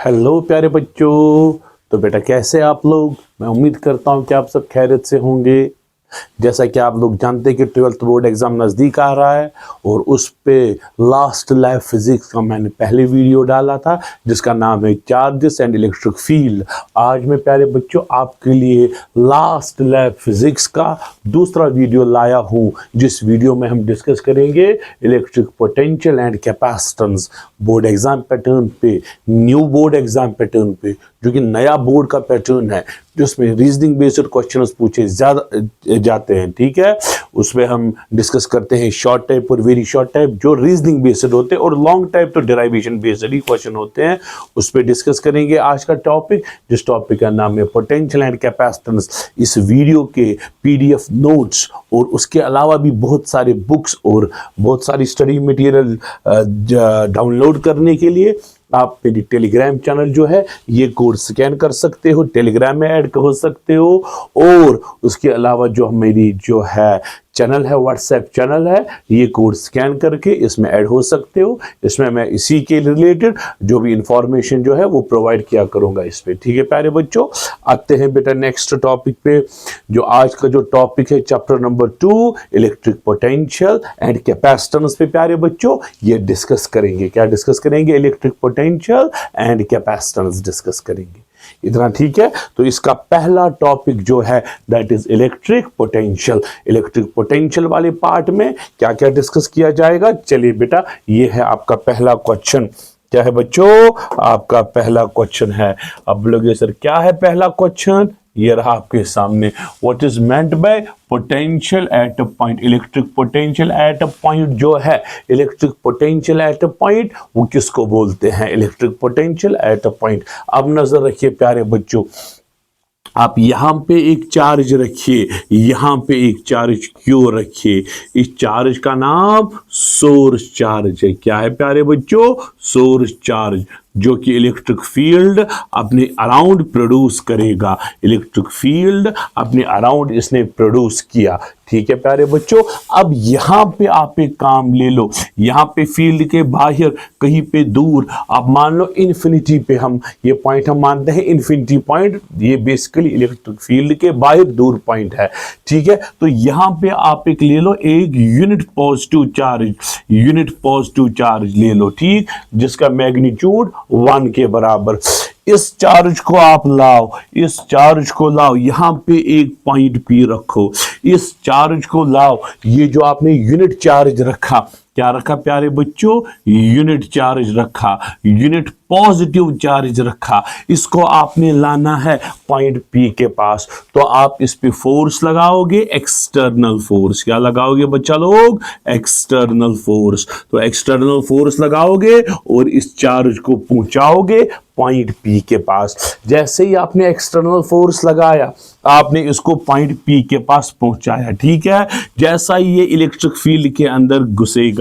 Hello प्यारे बच्चों। तो बेटा कैसे आप लोग? मैं उम्मीद करता हूँ कि आप सब खैरियत से होंगे। जैसा कि आप लोग जानते हैं कि 12th बोर्ड एग्ज़ाम नज़दीक आ रहा है और उस पे लास्ट लैब फिज़िक्स का मैंने पहले वीडियो डाला था जिसका नाम है चार्जेस एंड इलेक्ट्रिक फील्ड। आज मैं प्यारे बच्चों आपके लिए लास्ट लैब फिज़िक्स का दूसरा वीडियो लाया हूँ, जिस वीडियो में हम डिस्कस करेंगे electric potential and capacitance board exam pattern पे, न्यू बोर्ड एग्ज़ाम पैटर्न पे, जो कि नया बोर्ड का पैटर्न है जिसमें रीजनिंग बेस्ड क्वेश्चंस पूछे ज़्यादा जाते हैं। ठीक है, उसमें हम डिस्कस करते हैं शॉर्ट टाइप और वेरी शॉर्ट टाइप जो रीजनिंग बेस्ड होते हैं, और लॉन्ग टाइप तो डेरिवेशन बेस्ड ही क्वेश्चन होते हैं। उस पर डिस्कस करेंगे आज का टॉपिक, जिस टॉपिक का नाम है पोटेंशियल एंड कैपेसिटेंस। इस वीडियो के पीडीएफ नोट्स और उसके अलावा भी बहुत सारे बुक्स और बहुत सारी स्टडी मटेरियल डाउनलोड करने के लिए आप मेरी टेलीग्राम चैनल जो है ये कोड स्कैन कर सकते हो, टेलीग्राम में ऐड हो सकते हो। और उसके अलावा जो मेरी जो है चैनल है, व्हाट्सएप चैनल है, ये कोड स्कैन करके इसमें ऐड हो सकते हो। इसमें मैं इसी के रिलेटेड जो भी इंफॉर्मेशन जो है वो प्रोवाइड किया करूँगा इस पर। ठीक है प्यारे बच्चों, आते हैं बेटा नेक्स्ट टॉपिक पे। जो आज का जो टॉपिक है chapter number 2 electric potential and capacitance पे प्यारे बच्चों ये डिस्कस करेंगे। क्या डिस्कस करेंगे? Electric potential and capacitance discuss करेंगे। इतना ठीक है? तो इसका पहला टॉपिक जो है that is electric potential. Electric potential वाले पार्ट में क्या क्या डिस्कस किया जाएगा? चलिए बेटा, ये है आपका पहला क्वेश्चन। क्या है बच्चों? आपका पहला क्वेश्चन है। अब बोलोगे सर क्या है पहला क्वेश्चन? ये रहा आपके सामने। What is meant by potential at a point? Electric potential at a point जो है, electric potential at a point वो किसको बोलते हैं? Electric potential at a point. अब नजर रखिए प्यारे बच्चों, आप यहां पे एक चार्ज रखिए, यहां पे एक चार्ज क्यों रखिए? इस चार्ज का नाम सोर्स चार्ज है। क्या है प्यारे बच्चों? सोर्स चार्ज, जो कि इलेक्ट्रिक फील्ड अपने अराउंड प्रोड्यूस करेगा। इलेक्ट्रिक फील्ड अपने अराउंड इसने प्रोड्यूस किया। ठीक है प्यारे बच्चों, अब यहां पे आप एक काम ले लो, यहां पे फील्ड के बाहर कहीं पे दूर, आप मान लो इन्फिनिटी पे, हम ये पॉइंट हम मानते हैं इन्फिनिटी पॉइंट, ये बेसिकली इलेक्ट्रिक फील्ड के बाहर दूर पॉइंट है। ठीक है, तो यहां पे आप एक ले लो एक unit positive charge, unit positive charge ले लो, ठीक, जिसका मैग्नीट्यूड 1 के बराबर। इस चार्ज को आप लाओ, इस चार्ज को लाओ, यहां पे एक पॉइंट पी रखो, इस चार्ज को लाओ, ये जो आपने यूनिट चार्ज रखा, क्या रखा प्यारे बच्चों? यूनिट चार्ज रखा, यूनिट पॉजिटिव चार्ज रखा, इसको आपने लाना है पॉइंट पी के पास। तो आप इस पे फोर्स लगाओगे, एक्सटर्नल फोर्स। क्या लगाओगे बच्चा लोग? External force. तो एक्सटर्नल फोर्स लगाओगे और इस चार्ज को पहुंचाओगे पॉइंट पी के पास। जैसे ही आपने एक्सटर्नल फोर्स लगाया, आपने इसको पॉइंट पी के पास पहुंचाया। ठीक है, जैसा ही ये इलेक्ट्रिक फील्ड के अंदर घुसेगा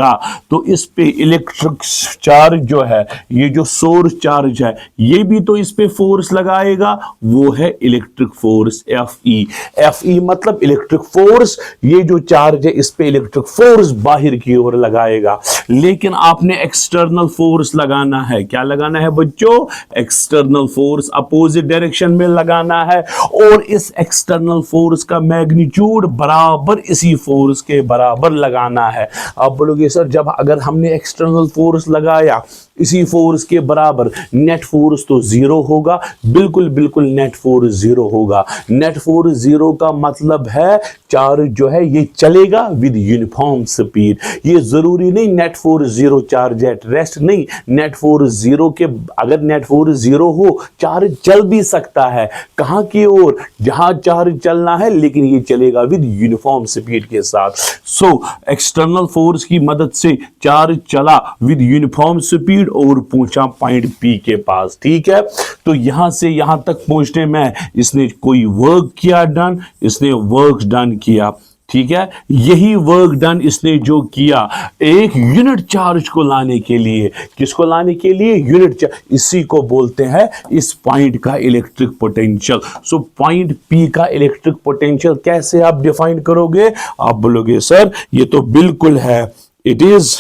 तो इस पे इलेक्ट्रिक चार्ज जो है, ये जो सोर्स चार्ज है, ये भी तो इस पे फोर्स लगाएगा, वो है इलेक्ट्रिक फोर्स Fe। Fe मतलब इलेक्ट्रिक फोर्स। ये जो चार्ज है इस पे इलेक्ट्रिक फोर्स बाहर की ओर लगाएगा, लेकिन आपने एक्सटर्नल फोर्स लगाना है। क्या लगाना है बच्चों? एक्सटर्नल फोर्स अपोजिट डायरेक्शन में लगाना है, और इस एक्सटर्नल फोर्स का मैग्नीट्यूड बराबर इसी फोर्स के बराबर लगाना है। आप बोलोगे सर जब अगर हमने एक्सटर्नल फोर्स लगाया इसी फोर्स के बराबर, नेट फोर्स तो जीरो होगा। बिल्कुल बिल्कुल नेट फोर्स जीरो होगा। नेट फोर्स जीरो का मतलब है चार्ज जो है ये चलेगा विद यूनिफॉर्म स्पीड। ये जरूरी नहीं net force zero charge at rest, नहीं, नेट फोर्स जीरो के, अगर नेट फोर्स जीरो हो चार्ज चल भी सकता है, कहां की ओर? जहां चार्ज चलना है, लेकिन ये चलेगा विद यूनिफॉर्म स्पीड के साथ। सो एक्सटर्नल फोर्स की मदद से चार्ज चला विद यूनिफॉर्म स्पीड और पहुंचा पॉइंट पी के पास। ठीक है, तो यहां से यहां तक पहुंचने में इसने कोई वर्क किया डन, इसने वर्क डन किया। ठीक है, यही वर्क डन इसने जो किया एक यूनिट चार्ज को लाने के लिए, किसको लाने के लिए? Unit charge. इसी को बोलते हैं इस पॉइंट का electric potential. So point P का इलेक्ट्रिक पोटेंशियल कैसे आप डिफाइन करोगे? आप बोलोगे सर ये तो बिल्कुल है, इट इज,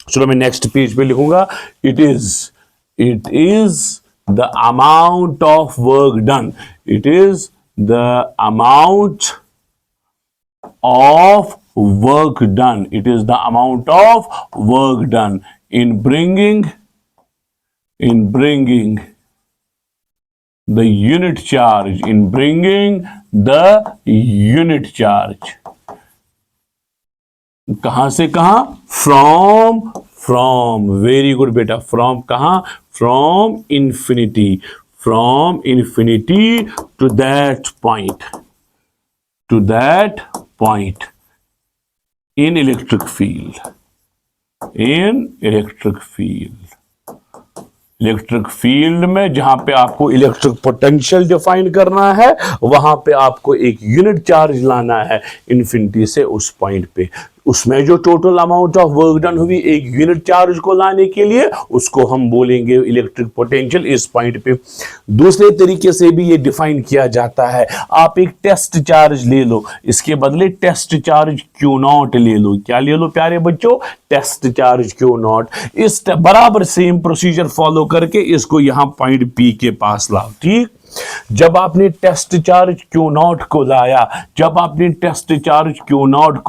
चलो मैं नेक्स्ट पेज पे लिखूंगा, it is the amount of work done. It is the amount of work done. It is the amount of work done in bringing the unit charge, in bringing the unit charge. कहां से कहां? From very good बेटा, from कहां? From infinity to that point in electric field. Electric field में जहां पे आपको electric potential define करना है, वहां पे आपको एक यूनिट चार्ज लाना है इन्फिनिटी से उस पॉइंट पे। उसमें जो total amount of work done हुई एक यूनिट चार्ज को लाने के लिए, उसको हम बोलेंगे इलेक्ट्रिक पोटेंशियल इस पॉइंट पे। दूसरे तरीके से भी ये डिफाइन किया जाता है। आप एक टेस्ट चार्ज ले लो, इसके बदले टेस्ट चार्ज क्यू नॉट ले लो। क्या ले लो प्यारे बच्चों? Test charge Q naught. इस बराबर सेम प्रोसीजर फॉलो करके इसको यहां पॉइंट पी के पास लाओ। ठीक, जब आपने टेस्ट चार्ज क्यू नॉट को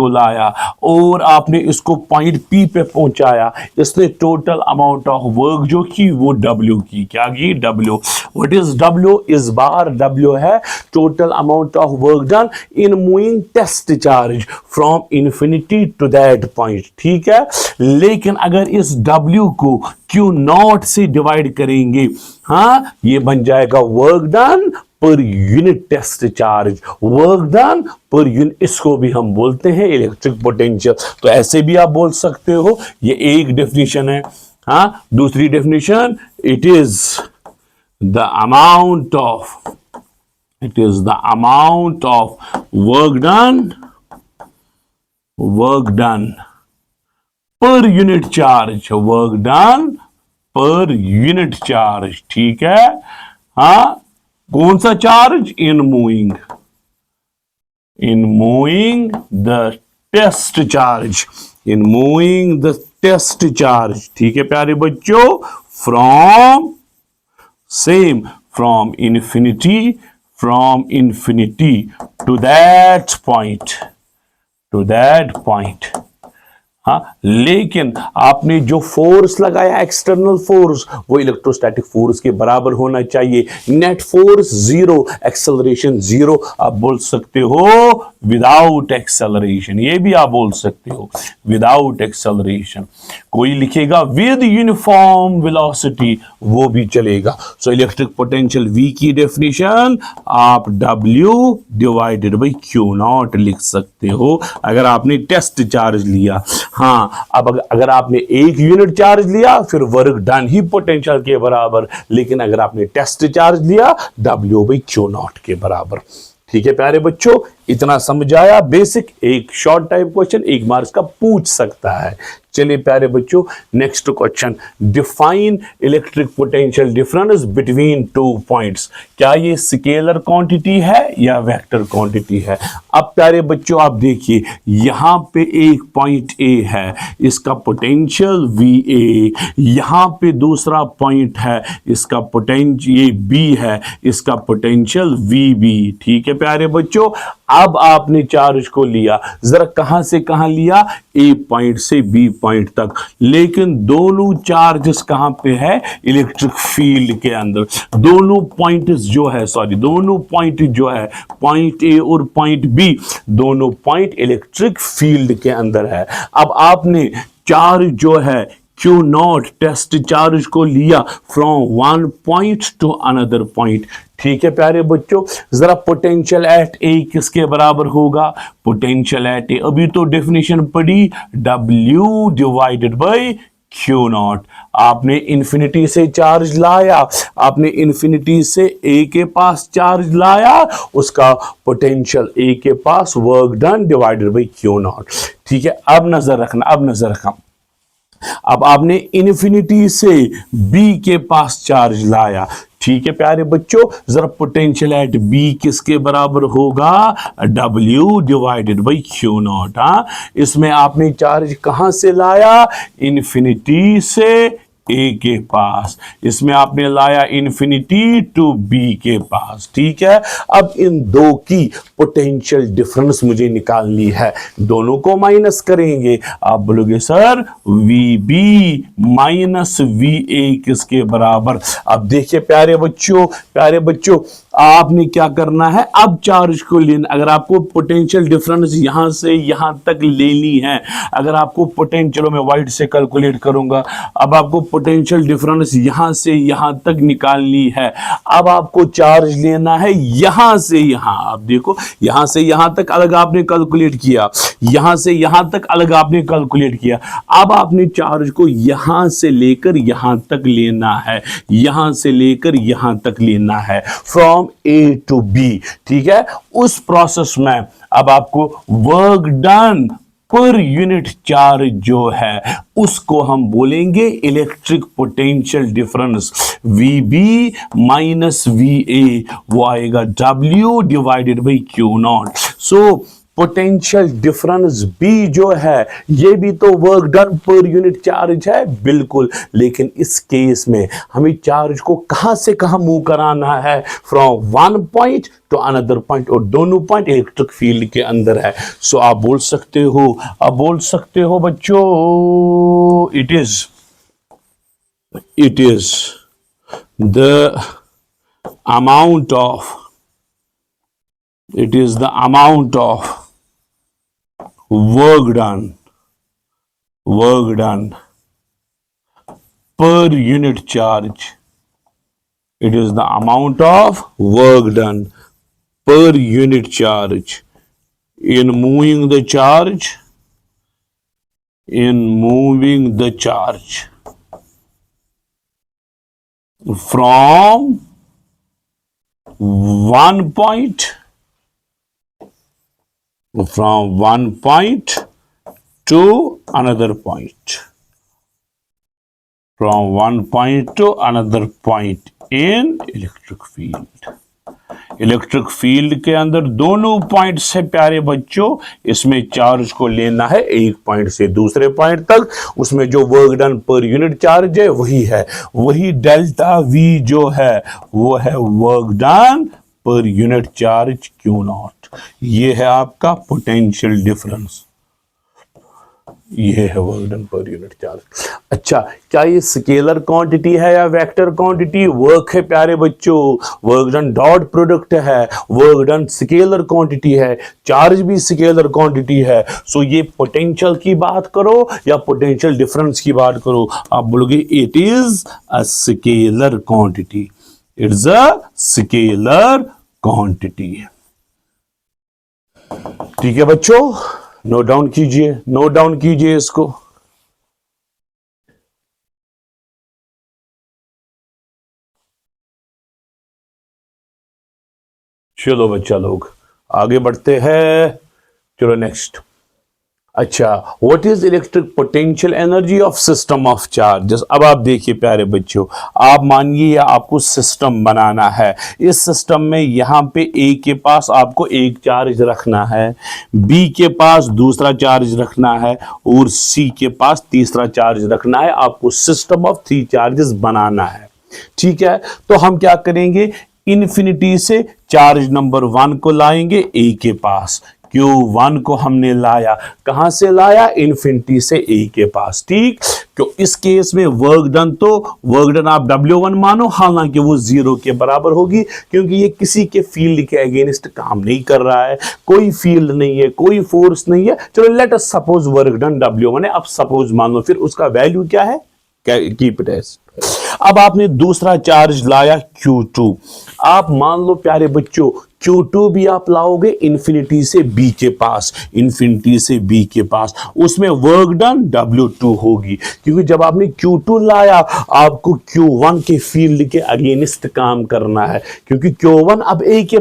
लाया, और आपने इसको पॉइंट पी पे पहुंचाया, इसने टोटल अमाउंट ऑफ वर्क जो की वो डब्ल्यू की। क्या की? डब्ल्यू। What is W? इस बार डब्ल्यू है total amount of work done in moving test charge from infinity to that point. ठीक है, लेकिन अगर इस डब्ल्यू को क्यू नॉट से डिवाइड करेंगे, हाँ, ये बन जाएगा work done per unit test charge, work done per unit. इसको भी हम बोलते हैं इलेक्ट्रिक पोटेंशियल। तो ऐसे भी आप बोल सकते हो। ये एक डेफिनेशन है। हाँ, दूसरी definition, it is the amount of work done per unit charge, work done per unit charge. ठीक है, हाँ, कौन सा charge? In moving the test charge. ठीक है प्यारे बच्चों, from infinity to that point. हाँ, लेकिन आपने जो फोर्स लगाया, एक्सटर्नल फोर्स, वो इलेक्ट्रोस्टैटिक फोर्स के बराबर होना चाहिए। Net force 0, acceleration 0। आप बोल सकते हो विदाउट एक्सेलरेशन, ये भी आप बोल सकते हो विदाउट एक्सेलरेशन। कोई लिखेगा विद यूनिफॉर्म वेलोसिटी, वो भी चलेगा। सो इलेक्ट्रिक पोटेंशियल V की डेफिनेशन आप W divided by Q not लिख सकते हो अगर आपने टेस्ट चार्ज लिया। हाँ, अब अगर आपने एक यूनिट चार्ज लिया फिर वर्क डन ही पोटेंशियल के बराबर, लेकिन अगर आपने टेस्ट चार्ज लिया W बाई क्यू नॉट के बराबर। ठीक है प्यारे बच्चों, इतना समझ आया बेसिक। एक शॉर्ट टाइप क्वेश्चन 1 मार्क्स का पूछ सकता है। चलिए प्यारे बच्चों, next question, define electric potential difference between 2 points. क्या ये स्केलर क्वांटिटी है या वेक्टर क्वांटिटी है? अब प्यारे बच्चों आप देखिए, यहां पे एक पॉइंट ए है, इसका पोटेंशियल VA, यहां पे दूसरा पॉइंट है, इसका पोटेंशियल ये B है, इसका पोटेंशियल VB। ठीक है प्यारे बच्चों, अब आपने चार्ज को लिया, जरा कहां से कहां लिया? A पॉइंट से B पॉइंट तक, लेकिन दोनों चार्जेस कहां पे है? इलेक्ट्रिक फील्ड के अंदर। दोनों पॉइंट जो है पॉइंट A और पॉइंट B, दोनों पॉइंट इलेक्ट्रिक फील्ड के अंदर है। अब आपने चार्ज जो है क्यू नॉट टेस्ट चार्ज को लिया from one point two another point. ठीक है प्यारे बच्चों, जरा पोटेंशियल एट ए किसके बराबर होगा? पोटेंशियल एट ए, अभी तो डेफिनेशन पढ़ी, W divided by Q not. आपने इंफिनिटी से चार्ज लाया, आपने इंफिनिटी से ए के पास चार्ज लाया, उसका पोटेंशियल ए के पास work done divided by Q naught. ठीक है, अब नजर रखना, अब आपने इन्फिनिटी से B के पास चार्ज लाया। ठीक है प्यारे बच्चों, जरा पोटेंशियल एट B किसके बराबर होगा? W divided by Q not. हाँ, इसमें आपने चार्ज कहां से लाया? इन्फिनिटी से ए के पास, इसमें आपने लाया इन्फिनिटी टू बी के पास। ठीक है, अब इन दो की पोटेंशियल डिफरेंस मुझे निकालनी है, दोनों को माइनस करेंगे। आप बोलोगे sir V B minus V A किसके बराबर? अब देखिए प्यारे बच्चों आपने क्या करना है, अब चार्ज को लेना। अगर आपको पोटेंशियल डिफरेंस यहां से यहां तक लेनी है, अगर आपको पोटेंशियल, मैं वाइट से कैलकुलेट करूंगा, अब आपको पोटेंशियल डिफरेंस यहां से यहां तक निकालनी है। अब आपको चार्ज लेना है यहां से यहां। आप देखो यहां से यहां तक अलग आपने कैलकुलेट किया, यहां से यहां तक अलग आपने कैलकुलेट किया। अब आपने चार्ज को यहां से लेकर यहां तक लेना है, यहां से लेकर यहां तक लेना है, फ्रॉम ए टू बी। ठीक है, उस प्रोसेस में अब आपको work done per unit charge जो है उसको हम बोलेंगे electric potential difference, V B minus V A, वो आएगा W divided by Q naught. So potential difference B जो है ये भी तो work done per unit charge है, बिल्कुल, लेकिन इस केस में हमें चार्ज को कहां से कहां मूव कराना है, from one point two another point, और दोनों पॉइंट इलेक्ट्रिक फील्ड के अंदर है। सो आप बोल सकते हो बच्चों, it is the amount of work done per unit charge. It is the amount of work done per unit charge in moving the charge from one point to another point, in electric field के अंदर दोनों point से प्यारे बच्चों इसमें charge को लेना है एक पॉइंट से दूसरे पॉइंट तक। उसमें जो work done per unit charge है वही डेल्टा वी जो है वो है work done per unit charge Q not. ये है आपका पोटेंशियल डिफरेंस, ये है work done per unit charge. अच्छा, क्या ये स्केलर क्वांटिटी है या वेक्टर क्वांटिटी? वर्क है प्यारे बच्चों, वर्क डन डॉट प्रोडक्ट है, वर्क डन स्केलर क्वांटिटी है, चार्ज भी स्केलर क्वांटिटी है। सो ये पोटेंशियल की बात करो या पोटेंशियल डिफरेंस की बात करो, आप बोलोगे it is a scalar quantity, it's a scalar quantity. ठीक है बच्चों, नोट डाउन कीजिए इसको। चलो बच्चा लोग आगे बढ़ते हैं, चलो नेक्स्ट। अच्छा, what is electric potential energy of system of charges? अब आप देखिए प्यारे बच्चों, आप मानिए आपको सिस्टम बनाना है, इस सिस्टम में यहां पे ए के पास आपको एक चार्ज रखना है, बी के पास दूसरा चार्ज रखना है और सी के पास तीसरा चार्ज रखना है। आपको सिस्टम ऑफ 3 चार्जेस बनाना है। ठीक है, तो हम क्या करेंगे, इन्फिनिटी से चार्ज नंबर 1 को लाएंगे ए के पास, Q1 को हमने लाया, कहां से लाया, इन्फिनिटी से ए के पास। ठीक, तो इस केस में वर्क डन आप W1 मानो, हालांकि वो 0 के बराबर होगी क्योंकि ये किसी के फील्ड के अगेंस्ट काम नहीं कर रहा है, कोई फील्ड नहीं है, कोई फोर्स नहीं है। चलो let us suppose work done W1 है, अब सपोज मान लो, फिर उसका वैल्यू क्या है, कीप इट एज। अब आपने दूसरा चार्ज लाया Q2, आप मान लो प्यारे बच्चों Q2 भी आप लाओगे इन्फिनिटी से बी के पास, उसमें वर्क डन W2 होगी, क्योंकि जब आपने Q2 लाया आपको Q1 के फील्ड के अगेंस्ट काम करना है, क्योंकि Q1 अब A के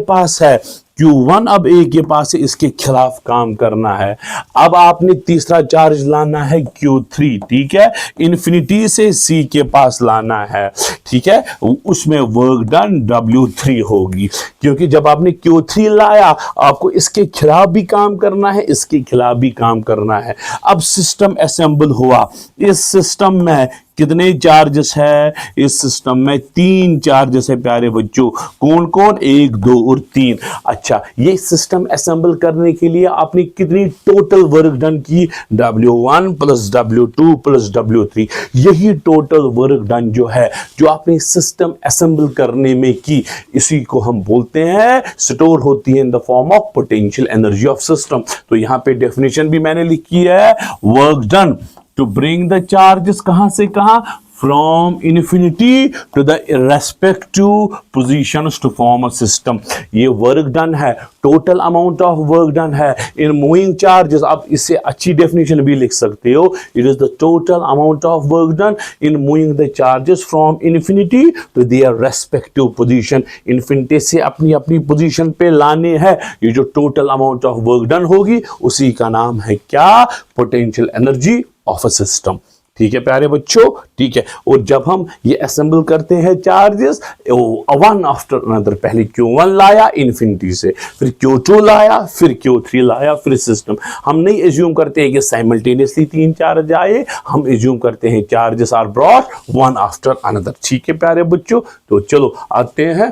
पास है, इसके खिलाफ काम करना है। अब आपने तीसरा चार्ज लाना है Q3, ठीक है, इन्फिनिटी से C के पास लाना है, ठीक है, उसमें वर्क डन W3 होगी, क्योंकि जब आपने Q3 लाया आपको इसके खिलाफ भी काम करना है, इसके खिलाफ भी काम करना है। अब सिस्टम असेंबल हुआ, इस सिस्टम में कितने चार्जेस है इस सिस्टम में? 3 चार्जेस है प्यारे बच्चों। कौन कौन? 1, 2 और 3। अच्छा, ये सिस्टम असेंबल करने के लिए आपने कितनी टोटल वर्क डन की? W1 plus W2 plus W3। यही टोटल वर्क डन जो है, जो आपने सिस्टम असेंबल करने में की, इसी को हम बोलते हैं, स्टोर होती है in the form of potential energy of system. तो यहां पे डेफिनेशन भी मैंने लिखी है, work done to bring the charges कहां से कहां? from infinity to the respective positions to form a system। ये वर्क डन है, total amount of work done है इन मूविंग चार्जेस। आप इससे अच्छी डेफिनेशन भी लिख सकते हो, it is the total amount of work done in moving the charges from infinity to their respective position. Infinity से अपनी अपनी पोजीशन पे लाने हैं, ये जो total amount of work done होगी उसी का नाम है क्या? Potential energy of a system. ठीक है प्यारे बच्चों, ठीक है। और जब हम ये असेंबल करते हैं चार्जेस वन आफ्टर अनदर, पहले Q1 लाया इन्फिनिटी से, फिर Q2 लाया, फिर Q3 लाया, फिर सिस्टम। हम नहीं एज्यूम करते हैं कि साइमल्टेनियसली 3 चार्ज आए, हम एज्यूम करते हैं charges are brought one after another. ठीक है प्यारे बच्चों, तो चलो आते हैं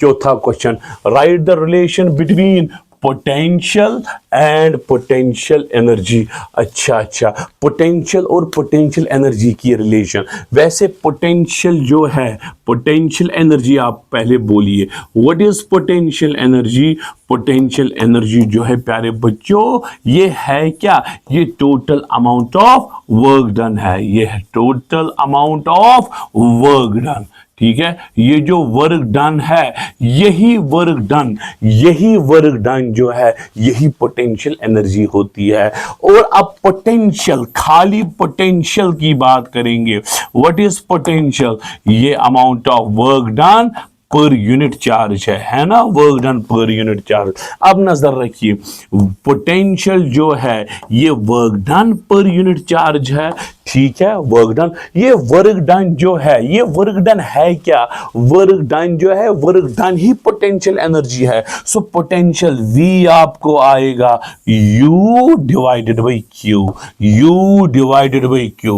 चौथा question. Write the relation between potential and potential energy. अच्छा, पोटेंशियल और पोटेंशियल एनर्जी की रिलेशन। वैसे पोटेंशियल जो है, पोटेंशियल एनर्जी आप पहले बोलिए, what is potential energy? Potential energy जो है प्यारे बच्चों, ये है क्या? ये total amount of work done है, ये है total amount of work done. ठीक है, ये जो वर्क डन है, यही वर्क डन जो है, यही पोटेंशियल एनर्जी होती है। और अब पोटेंशियल, खाली पोटेंशियल की बात करेंगे। What is potential? ये amount of work done per unit charge है ना, work done per unit charge. अब नजर रखिए, पोटेंशियल जो है ये work done per unit charge है। ठीक है, वर्क डन, ये वर्क डन जो है, ये वर्क डन है क्या? वर्क डन जो है, वर्क डन ही पोटेंशियल एनर्जी है। सो पोटेंशियल V आपको आएगा U divided by Q, U divided by Q,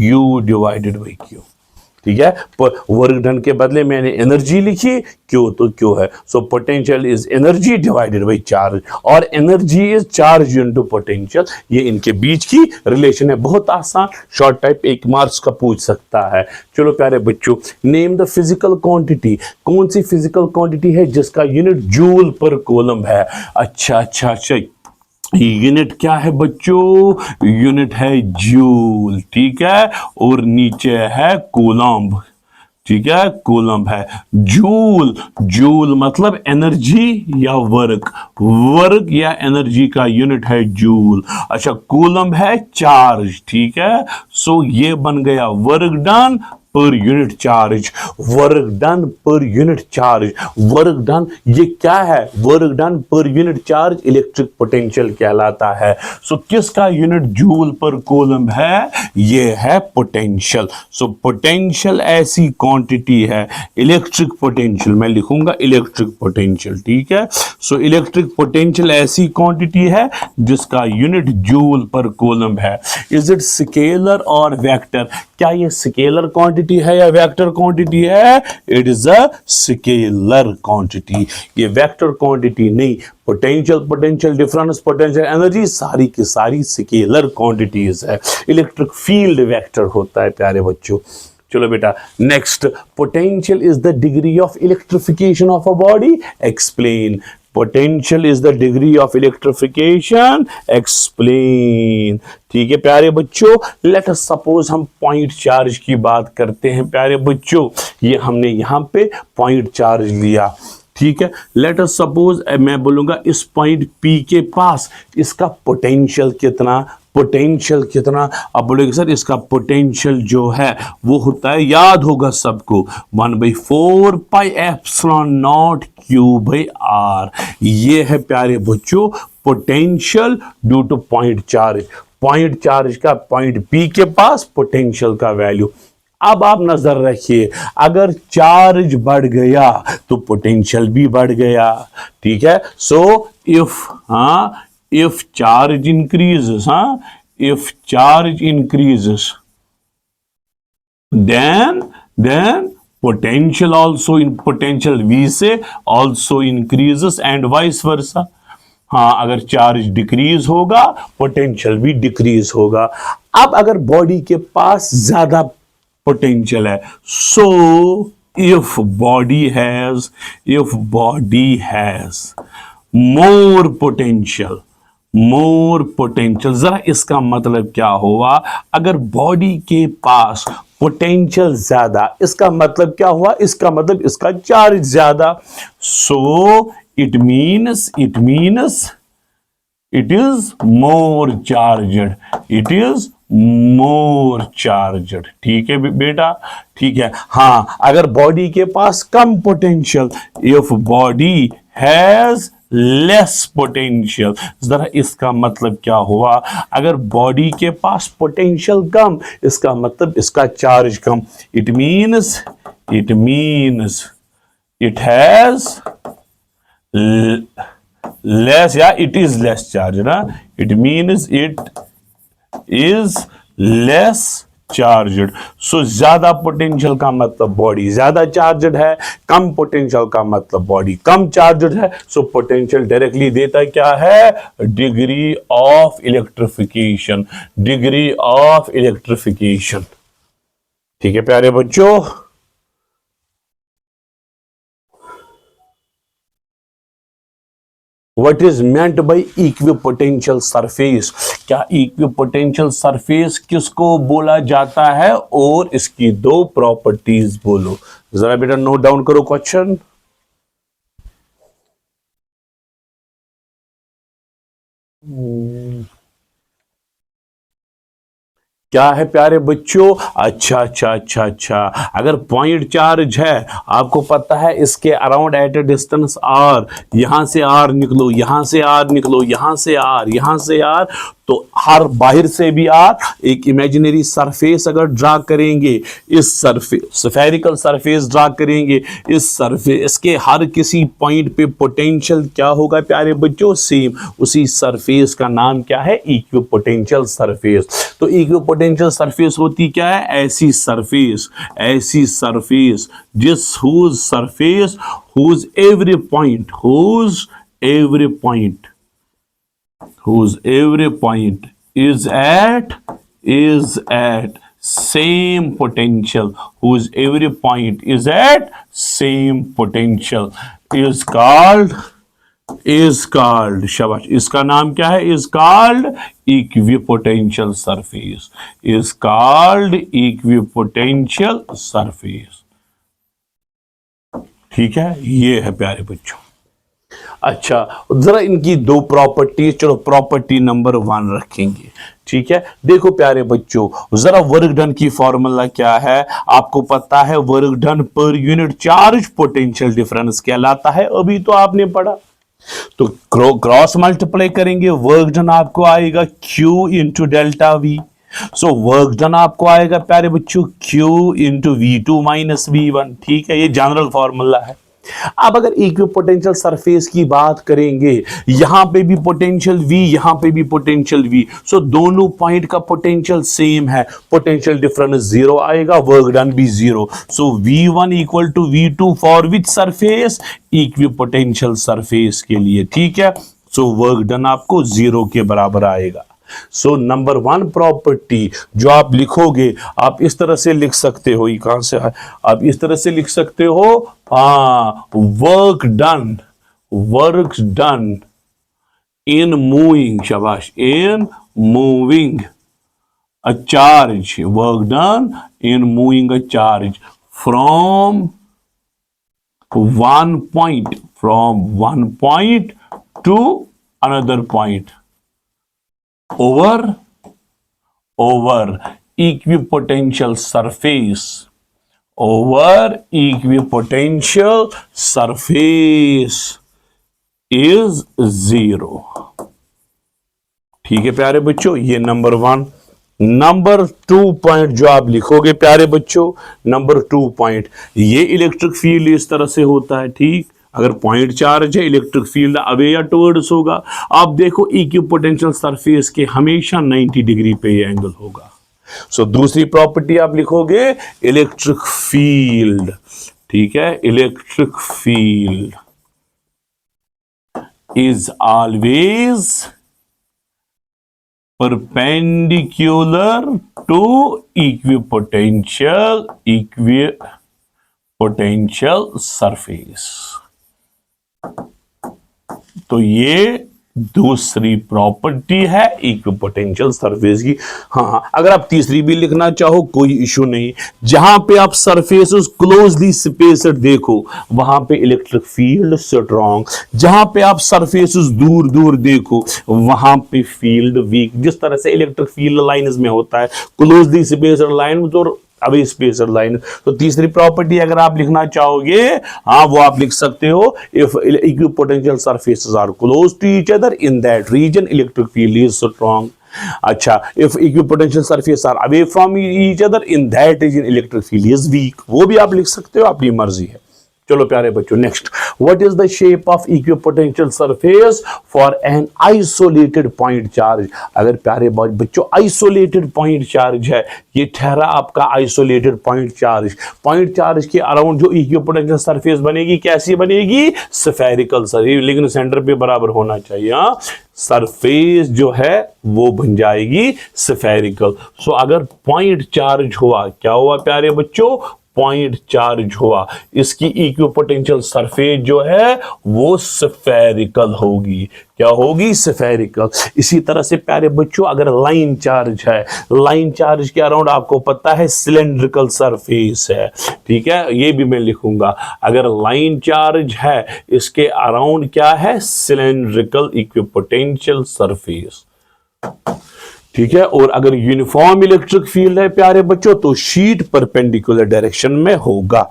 U divided by Q। ठीक है, वर्क डन के बदले मैंने एनर्जी लिखी, क्यों तो क्यों है। So potential is energy divided by charge, और energy is charge into potential. ये इनके बीच की रिलेशन है, बहुत आसान, शॉर्ट टाइप 1 मार्क्स का पूछ सकता है। चलो प्यारे बच्चों, नेम द फिजिकल क्वांटिटी। कौन सी फिजिकल क्वांटिटी है जिसका यूनिट जूल पर कूलम है? अच्छा, यूनिट क्या है बच्चों? यूनिट है जूल। ठीक है, और नीचे है कूलम्ब। ठीक है, कूलम्ब है। जूल मतलब एनर्जी या वर्क या एनर्जी का यूनिट है जूल। अच्छा, कूलम्ब है चार्ज। ठीक है, सो ये बन गया work done per unit charge. Work done per unit charge, work done ये क्या है? Work done per unit charge electric potential कहलाता है। सो किसका यूनिट जूल पर कूलम्ब है? ये है पोटेंशियल। सो पोटेंशियल ऐसी क्वांटिटी है, इलेक्ट्रिक पोटेंशियल मैं लिखूंगा इलेक्ट्रिक पोटेंशियल। ठीक है, सो इलेक्ट्रिक पोटेंशियल ऐसी क्वांटिटी है जिसका यूनिट जूल पर कूलम्ब है। इज इट स्केलर और वेक्टर? क्या ये स्केलर क्वांटिटी है या वेक्टर क्वांटिटी है? It is a scalar quantity, ये वेक्टर क्वांटिटी नहीं। पोटेंशियल डिफरेंस, पोटेंशियल एनर्जी सारी की सारी स्केलर क्वांटिटीज है। इलेक्ट्रिक फील्ड वेक्टर होता है प्यारे बच्चों। चलो बेटा, next, potential is the degree of electrification of a body, explain. Potential is the degree of electrification, explain. ठीक है प्यारे बच्चों, लेट अस सपोज हम पॉइंट चार्ज की बात करते हैं प्यारे बच्चों। ये हमने यहां पे पॉइंट चार्ज लिया। ठीक है, लेट अस सपोज मैं बोलूंगा इस पॉइंट P के पास इसका पोटेंशियल कितना? अब बोलेंगे सर इसका पोटेंशियल जो है वो होता है, याद होगा सबको, 1/4 पाई एप्सिलॉन नॉट Q/R। ये है प्यारे बच्चों potential due two point charge. Point charge का पॉइंट P के पास पोटेंशियल का वैल्यू। अब आप नजर रखिए, अगर चार्ज बढ़ गया तो पोटेंशियल भी बढ़ गया। ठीक है, सो if charge increases, if charge increases, then potential also in potential V से also increases and vice versa. हाँ, अगर चार्ज डिक्रीज होगा पोटेंशियल भी डिक्रीज होगा. अब अगर बॉडी के पास ज्यादा पोटेंशियल है, सो if body has more potential, जरा इसका मतलब क्या हुआ? अगर बॉडी के पास पोटेंशियल ज्यादा, इसका मतलब क्या हुआ? इसका मतलब इसका चार्ज ज्यादा. So it means it is more charged. ठीक है बेटा, ठीक है. हाँ, अगर बॉडी के पास कम potential, if body has less potential, जरा इसका मतलब क्या हुआ? अगर बॉडी के पास पोटेंशियल कम, इसका मतलब इसका charge come. It means it has less, yeah, it is less charged, ना? It means it is less charged. So ज्यादा पोटेंशियल का मतलब बॉडी ज्यादा चार्जड है, कम पोटेंशियल का मतलब बॉडी कम चार्जड है. सो पोटेंशियल डायरेक्टली देता क्या है? Degree of electrification. ठीक है प्यारे बच्चों. What is meant by equipotential surface? क्या equipotential surface किसको बोला जाता है और इसकी दो प्रॉपर्टीज बोलो. जरा बेटा नोट डाउन करो क्वेश्चन. क्या है प्यारे बच्चों? अच्छा. अगर पॉइंट चार्ज है, आपको पता है इसके around at a distance R, यहां से आर निकलो, यहां से आर निकलो, यहां से आर, यहां से आर, तो हर बाहर से भी आर. एक इमेजिनरी सरफेस अगर ड्रा करेंगे, इस सरफेस स्फेरिकल सरफेस ड्रा करेंगे, इस सरफेस के हर किसी पॉइंट पे पोटेंशियल क्या होगा प्यारे बच्चों? सेम. उसी सरफेस का नाम क्या है? Equipotential surface. तो इक्विपोटेंशियल सरफेस होती क्या है? ऐसी सरफेस जिस whose every point is at same potential, whose every point is at same potential is called शाबाश, इसका नाम क्या है? is called equipotential surface. ठीक है, ये है प्यारे बच्चों. अच्छा, जरा इनकी दो प्रॉपर्टी, चलो प्रॉपर्टी नंबर 1 रखेंगे. ठीक है, देखो प्यारे बच्चों, जरा वर्क डन की फॉर्मूला क्या है? आपको पता है work done per unit charge potential difference कहलाता है. अभी तो आपने पढ़ा. तो क्रॉस मल्टीप्लाई करेंगे, वर्क डन आपको आएगा Q इंटू डेल्टा V. सो वर्क डन आपको आएगा प्यारे बच्चों Q into V2 minus V1. ठीक है, ये जनरल फॉर्मूला है. अब अगर इक्विपोटेंशियल सरफेस की बात करेंगे, यहां पे भी पोटेंशियल V, यहां पे भी पोटेंशियल V, सो दोनों पॉइंट का पोटेंशियल सेम है, पोटेंशियल डिफरेंस 0 आएगा, वर्क डन भी 0. So V1 equal to V2 for which surface? Equipotential surface के लिए. ठीक है, सो वर्क डन आपको 0 के बराबर आएगा. सो नंबर 1 प्रॉपर्टी जो आप लिखोगे, आप इस तरह से लिख सकते हो. ये कहां से है? आप इस तरह से लिख सकते हो. वर्क डन इन मूविंग, शाबाश, in moving a charge. Work done in moving a charge from one point to another point over equipotential surface, is 0. ठीक है प्यारे बच्चों, ये नंबर 1. नंबर 2 पॉइंट जो आप लिखोगे प्यारे बच्चों, नंबर 2 पॉइंट, ये इलेक्ट्रिक फील्ड इस तरह से होता है. ठीक, अगर पॉइंट चार्ज है, इलेक्ट्रिक फील्ड अवे या टुवर्ड्स होगा. आप देखो इक्विपोटेंशियल सरफेस के हमेशा 90 डिग्री पे ये एंगल होगा. सो दूसरी प्रॉपर्टी आप लिखोगे इलेक्ट्रिक फील्ड, ठीक है, electric field is always perpendicular to equipotential surface। तो ये दूसरी प्रॉपर्टी है इक्विपोटेंशियल सरफेस की। हाँ, अगर आप तीसरी भी लिखना चाहो कोई इशू नहीं। जहां पे आप सरफेसेस क्लोजली स्पेस्ड देखो वहां पे इलेक्ट्रिक फील्ड स्ट्रॉन्ग, जहां पे आप सरफेसेस दूर दूर देखो वहां पे फील्ड वीक। जिस तरह से इलेक्ट्रिक फील्ड लाइंस में होता है, क्लोजली स्पेस्ड लाइन और अवे स्पेसर लाइन। तो तीसरी प्रॉपर्टी अगर आप लिखना चाहोगे, हाँ, वो आप लिख सकते हो, if equipotential surfaces are close to each other in that region electric field is strong. अच्छा, if equipotential surface are away from each other in that region electric field is weak. वो भी आप लिख सकते हो, अपनी मर्जी है। चलो प्यारे बच्चों, next, what is the shape of equipotential surface for an isolated point charge. अगर प्यारे बच्चों आइसोलेटेड पॉइंट चार्ज है, ये ठहरा आपका isolated point charge. Point charge के अराउंड जो इक्विपोटेंशियल सरफेस बनेगी कैसी बनेगी? स्फेरिकल सरफेस, लेकिन सेंटर पे बराबर होना चाहिए। हाँ, सरफेस जो है वो बन जाएगी स्फेरिकल। सो अगर पॉइंट चार्ज हुआ, क्या हुआ प्यारे बच्चों? पॉइंट चार्ज हुआ, इसकी इक्विपोटेंशियल सरफेस जो है वो स्फेरिकल होगी। क्या होगी? स्फेरिकल। इसी तरह से प्यारे बच्चों अगर लाइन चार्ज है, लाइन चार्ज के अराउंड आपको पता है सिलेंड्रिकल सरफेस है, ठीक है, ये भी मैं लिखूंगा। अगर लाइन चार्ज है इसके अराउंड क्या है? सिलेंड्रिकल इक्विपोटेंशियल सरफेस, ठीक है। और अगर यूनिफॉर्म इलेक्ट्रिक फील्ड है प्यारे बच्चों तो शीट परपेंडिकुलर डायरेक्शन में होगा।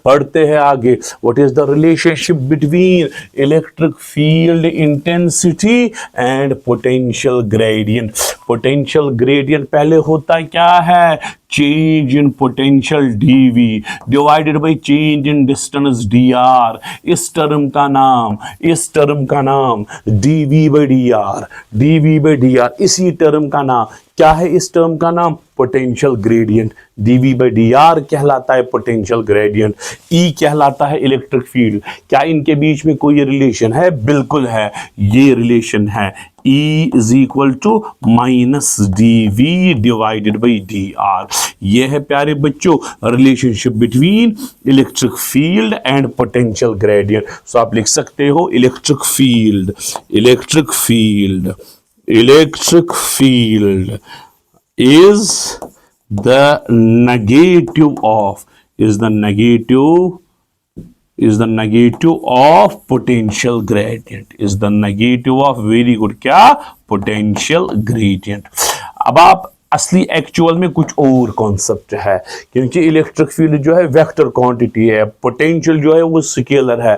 बढ़ते हैं आगे। What is the relationship between electric field intensity and potential gradient. Potential gradient पहले होता क्या है? Change in potential dV divided by change in distance dr। इस टर्म का नाम dV by dr, dV by dr, इसी टर्म का नाम क्या है? इस टर्म का नाम potential gradient. dV by dr कहलाता है पोटेंशियल ग्रेडियंट, E कहलाता है इलेक्ट्रिक फील्ड। क्या इनके बीच में कोई रिलेशन है? बिल्कुल है, ये रिलेशन है। E is equal to minus dV divided by dr। यह है प्यारे बच्चों relationship between electric field and potential gradient. So आप लिख सकते हो electric field is the negative of potential gradient, is the negative of, very good, क्या? potential gradient। अब आप असली एक्चुअल में कुछ और कॉन्सेप्ट है, क्योंकि इलेक्ट्रिक फील्ड जो है वेक्टर क्वांटिटी है, पोटेंशियल जो है वो स्केलर है।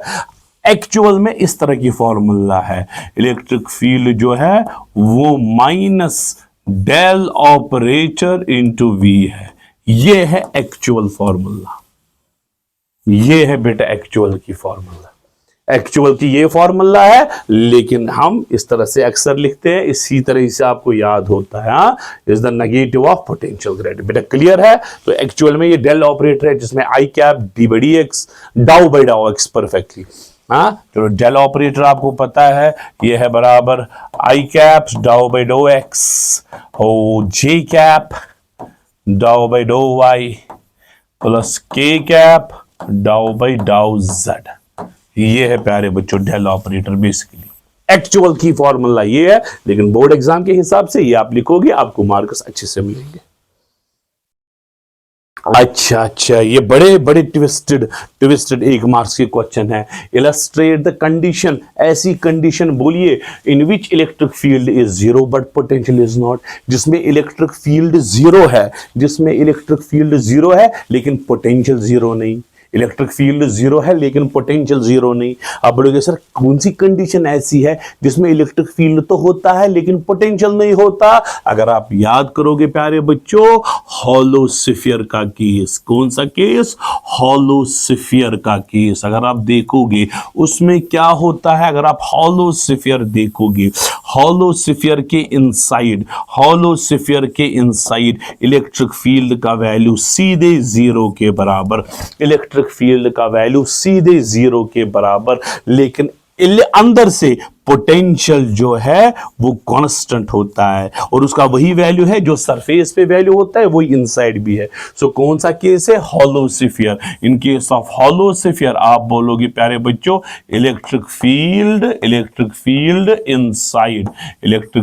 एक्चुअल में इस तरह की फॉर्मूला है, इलेक्ट्रिक फील्ड जो है वो minus del operator into V है। ये है एक्चुअल फॉर्मूला, ये है बेटा एक्चुअल की फॉर्मूला। एक्चुअल की ये फॉर्मूला है, लेकिन हम इस तरह से अक्सर लिखते हैं, इसी तरह से आपको याद होता है। हाँ, is the negative of potential gradient. बेटा क्लियर है? तो एक्चुअल में ये डेल ऑपरेटर है जिसमें I cap D by D X, dow by dow X perfectly. हाँ, चलो डेल ऑपरेटर आपको पता है, ये है बराबर आई कैप डाउ बाई डो एक्स हो जे कैप डाउ बाई डो वाई प्लस के कैप डाउ बाई डाउ जेड। ये है प्यारे बच्चों डेल ऑपरेटर। बेसिकली एक्चुअल की फॉर्मूला ये है, लेकिन बोर्ड एग्जाम के हिसाब से ये आप लिखोगे, आपको मार्क्स अच्छे से मिलेंगे। अच्छा, ये बड़े बड़े ट्विस्टेड एक मार्क्स के क्वेश्चन है। इलस्ट्रेट द कंडीशन, ऐसी कंडीशन बोलिए in which electric field is zero but potential is not. जिसमें इलेक्ट्रिक फील्ड जीरो है, लेकिन पोटेंशियल जीरो नहीं। इलेक्ट्रिक फील्ड जीरो है लेकिन पोटेंशियल जीरो नहीं। आप बोलोगे सर कौन सी कंडीशन ऐसी है जिसमें इलेक्ट्रिक फील्ड तो होता है लेकिन पोटेंशियल नहीं होता? अगर आप याद करोगे प्यारे बच्चों, हॉलो स्फीयर का केस। कौन सा केस? हॉलो स्फीयर का केस। अगर आप देखोगे उसमें क्या होता है, अगर आप हॉलो स्फीयर देखोगे, हॉलोस्फीयर के इनसाइड इलेक्ट्रिक फील्ड का वैल्यू सीधे जीरो के बराबर, इलेक्ट्रिक फील्ड का वैल्यू सीधे जीरो के बराबर, लेकिन अंदर से पोटेंशियल जो है वो कांस्टेंट होता है और उसका वही वैल्यू है जो सरफेस पे वैल्यू होता है, वही इनसाइड भी है। सो कौन सा केस है? हॉलोस्फीयर। इन केस ऑफ हॉलोस्फीयर आप बोलोगे प्यारे बच्चों electric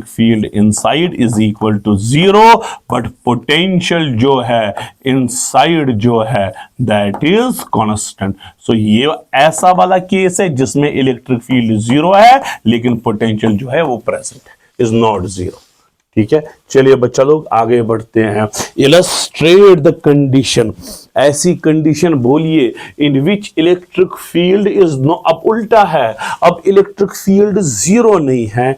field inside is equal to zero, but potential जो है इनसाइड जो है दैट इज कांस्टेंट। सो ये ऐसा वाला केस है जिसमें इलेक्ट्रिक फील्ड जीरो है लेकिन पोटेंशियल जो है वो प्रेजेंट है, इज नॉट जीरो। ठीक है, चलिए बच्चा लोग आगे बढ़ते हैं। इलस्ट्रेट द कंडीशन, ऐसी कंडीशन बोलिए in which electric field is no, अब उल्टा है, अब इलेक्ट्रिक फील्ड जीरो नहीं है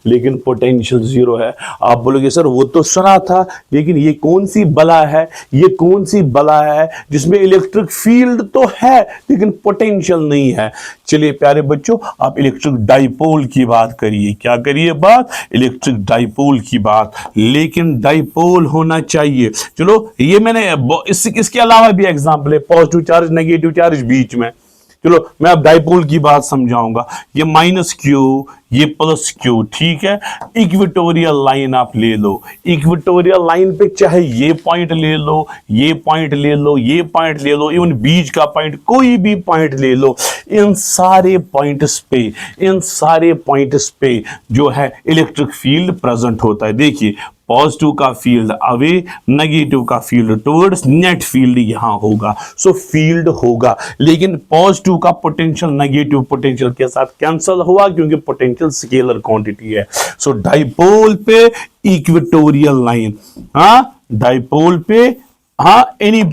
लेकिन पोटेंशियल जीरो है। आप बोलोगे सर वो तो सुना था, लेकिन ये कौन सी बला है जिसमें इलेक्ट्रिक फील्ड तो है लेकिन पोटेंशियल नहीं है। चलिए प्यारे बच्चों आप इलेक्ट्रिक डाइपोल की बात करिए, क्या करिए बात? इलेक्ट्रिक डाइपोल की बात, लेकिन डाइपोल होना चाहिए। चलो ये मैंने इसके अलावा भी एग्जांपल है, पॉजिटिव चार्ज नेगेटिव चार्ज बीच में। चलो मैं अब डाइपोल की बात समझाऊंगा। ये माइनस क्यू, ये प्लस क्यू, ठीक है। इक्वेटोरियल लाइन आप ले लो, इक्वेटोरियल लाइन पे चाहे ये पॉइंट ले लो, ये पॉइंट ले लो, ये पॉइंट ले लो, इवन बीच का पॉइंट, कोई भी पॉइंट ले लो, इन सारे पॉइंट्स पे जो है इलेक्ट्रिक फील्ड प्रेजेंट होता है। देखिए पॉजिटिव का फील्ड अवे, नेगेटिव का फील्ड टुवर्ड्स, नेट फील्ड यहां होगा। सो फील्ड होगा, लेकिन पॉजिटिव का पोटेंशियल नेगेटिव पोटेंशियल के साथ कैंसिल हुआ क्योंकि पोटेंशियल स्केलर क्वांटिटी है। सो डाइपोल पे इक्वेटोरियल लाइन, डाइपोल पे any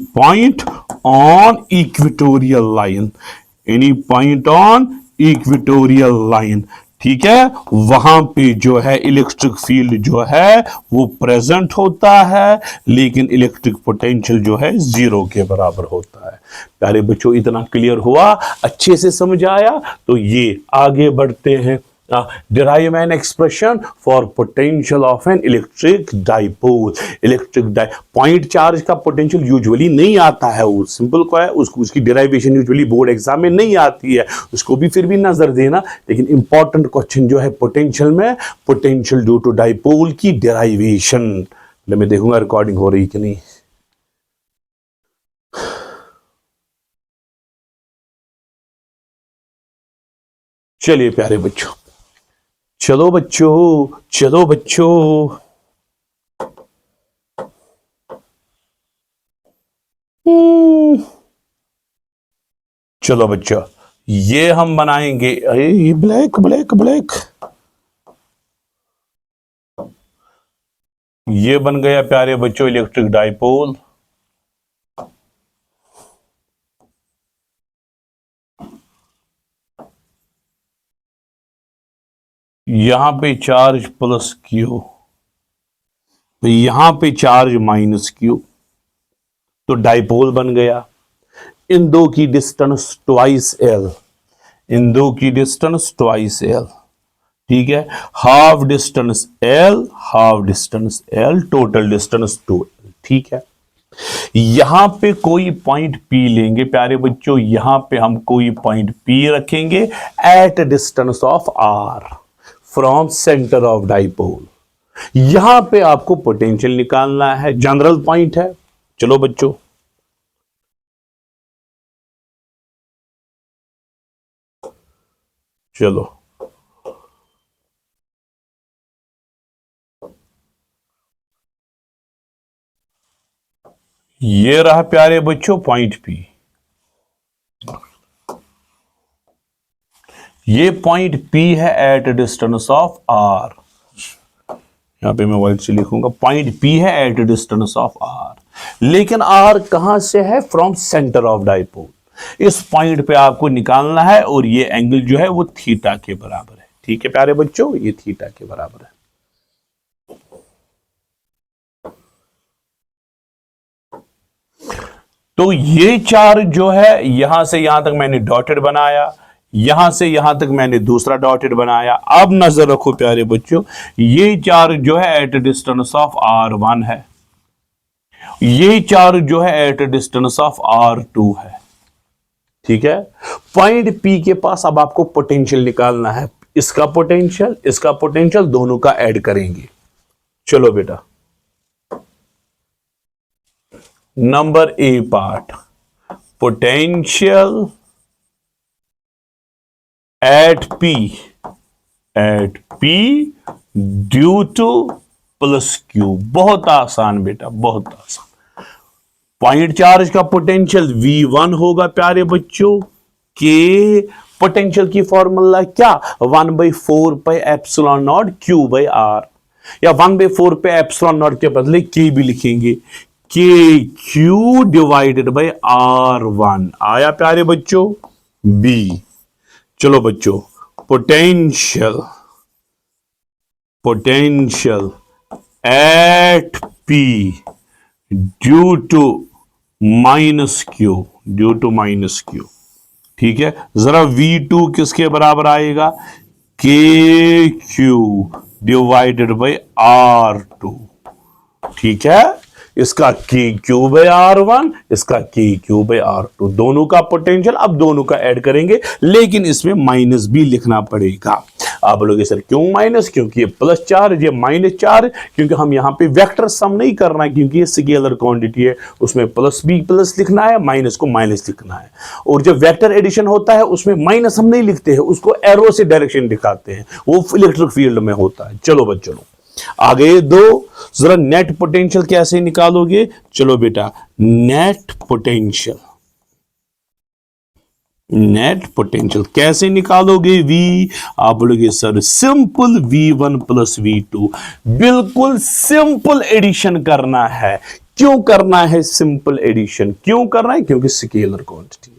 point on equatorial line, ठीक है, वहां पे जो है इलेक्ट्रिक फील्ड जो है वो प्रेजेंट होता है लेकिन इलेक्ट्रिक पोटेंशियल जो है जीरो के बराबर होता है। प्यारे बच्चों इतना क्लियर हुआ, अच्छे से समझ आया? तो ये आगे बढ़ते हैं। derive an expression for potential of an electric dipole। Point charge का पोटेंशियल यूजुअली नहीं आता है, वो सिंपल को है, उसकी डेरिवेशन यूजुअली बोर्ड एग्जाम में नहीं आती है, उसको भी फिर भी नजर देना। लेकिन इंपॉर्टेंट क्वेश्चन जो है पोटेंशियल में, पोटेंशियल ड्यू टू डाइपोल की डेरिवेशन। मैं देखूंगा रिकॉर्डिंग हो रही कि नहीं। चलिए प्यारे बच्चों, चलो बच्चों चलो बच्चों ये हम बनाएंगे, अरे ये ब्लैक ये बन गया प्यारे बच्चों इलेक्ट्रिक डाइपोल। यहां पे चार्ज प्लस क्यू, यहां पे चार्ज माइनस क्यू, तो डाइपोल बन गया। इन दो की डिस्टेंस ट्वाइस एल, ठीक है। Half distance L, total distance 2L, ठीक है। यहां पे कोई पॉइंट पी लेंगे प्यारे बच्चों, यहां पे हम कोई पॉइंट पी रखेंगे at distance of R from centre of dipole. यहां पे आपको पोटेंशियल निकालना है, जनरल पॉइंट है। चलो बच्चों चलो ये रहा प्यारे बच्चों पॉइंट पी। ये पॉइंट P है एट डिस्टेंस ऑफ R, यहां पे मैं वाइट से लिखूंगा पॉइंट P है एट डिस्टेंस ऑफ R, लेकिन R कहां से है? From centre of dipole. इस पॉइंट पे आपको निकालना है और ये एंगल जो है वो थीटा के बराबर है, ठीक है प्यारे बच्चों, ये थीटा के बराबर है। तो ये चार्ज जो है यहां से यहां तक मैंने डॉटेड बनाया, यहां से यहां तक मैंने दूसरा डॉटेड बनाया। अब नजर रखो प्यारे बच्चों, ये चार्ज जो है एट डिस्टेंस ऑफ R1 है, ये चार्ज जो है एट डिस्टेंस ऑफ R2 है। ठीक है, पॉइंट P के पास अब आपको पोटेंशियल निकालना है, इसका पोटेंशियल दोनों का ऐड करेंगे। चलो बेटा, number A part, potential at P due two plus Q। बहुत आसान बेटा, बहुत आसान। पॉइंट चार्ज का पोटेंशियल V1 होगा प्यारे बच्चों, के पोटेंशियल की फॉर्मूला क्या, 1/4πε0 Q/R, या 1/4πε0 के बदले K भी लिखेंगे, KQ डिवाइडेड बाई R1 आया प्यारे बच्चों B। चलो बच्चों, potential at P due to minus Q, ठीक है। जरा V2 किसके बराबर आएगा, KQ डिवाइडेड बाई R2, ठीक है। इसका KQ/R1, इसका KQ/R2, दोनों का पोटेंशियल अब दोनों का ऐड करेंगे, लेकिन इसमें माइनस भी लिखना पड़ेगा। आप बोलोगे सर क्यों माइनस, क्योंकि ये प्लस चार्ज, ये माइनस चार्ज, क्योंकि हम यहां पे वेक्टर सम नहीं करना है, क्योंकि ये स्केलर क्वांटिटी है, उसमें प्लस भी प्लस लिखना है, माइनस को माइनस लिखना है। और जब वेक्टर एडिशन होता है उसमें माइनस हम नहीं लिखते हैं, उसको एरो से डायरेक्शन दिखाते हैं, वो इलेक्ट्रिक फील्ड में होता है। चलो बच्चों, आगे दो, जरा नेट पोटेंशियल कैसे निकालोगे। चलो बेटा, नेट पोटेंशियल कैसे निकालोगे, V, आप बोलोगे sir simple V1 plus V2, बिल्कुल सिंपल एडिशन करना है। क्यों करना है सिंपल एडिशन, क्यों करना है, क्योंकि स्केलर क्वांटिटी है।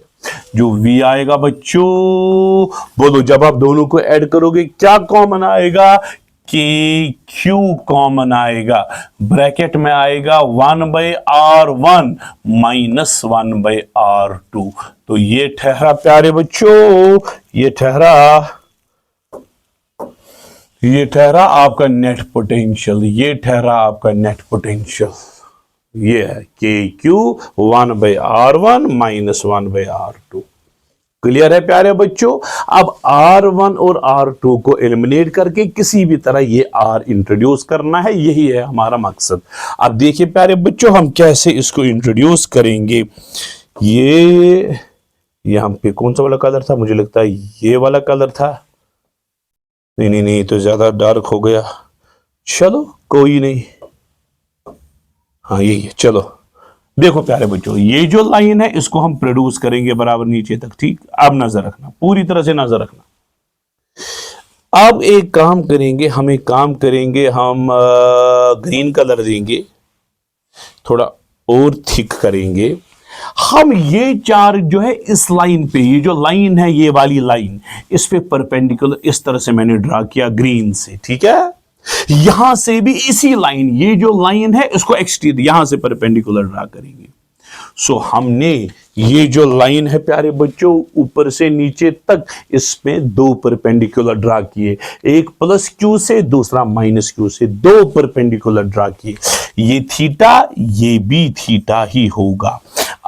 जो V आएगा बच्चों, बोलो जब आप दोनों को ऐड करोगे क्या कॉमन आएगा, KQ कॉमन आएगा, ब्रैकेट में आएगा 1/R1 माइनस 1/R2। तो ये ठहरा प्यारे बच्चों, ये ठहरा आपका नेट पोटेंशियल, ये ठहरा आपका नेट पोटेंशियल। ये है KQ 1/R1 minus 1/R2। Clear है प्यारे बच्चों। अब R1 और R2 को एलिमिनेट करके किसी भी तरह ये R इंट्रोड्यूस करना है, यही है हमारा मकसद। अब देखिए प्यारे बच्चों, हम कैसे इसको इंट्रोड्यूस करेंगे। ये यहां पे कौन सा वाला कलर था, मुझे लगता है ये वाला कलर था। नहीं, तो ज्यादा डार्क हो गया। चलो कोई नहीं, हाँ यही है। चलो देखो प्यारे बच्चों, ये जो लाइन है इसको हम प्रोड्यूस करेंगे बराबर नीचे तक, ठीक। अब नजर रखना, पूरी तरह से नजर रखना। अब एक काम करेंगे, हम ग्रीन कलर देंगे, थोड़ा और थिक करेंगे। हम ये चार्ज जो है इस लाइन पे, ये जो लाइन है, ये वाली लाइन, इस पे परपेंडिकुलर इस तरह से मैंने ड्रा किया ग्रीन से, ठीक है। यहां से भी इसी लाइन, ये जो लाइन है इसको एक्सटेंड यहां से परपेंडिकुलर ड्रा करेंगे। सो हमने ये जो लाइन है प्यारे बच्चों, ऊपर से नीचे तक, इसमें दो परपेंडिकुलर ड्रा किए, एक प्लस Q से, दूसरा माइनस Q से, दो परपेंडिकुलर ड्रा किए। ये थीटा, ये भी थीटा ही होगा।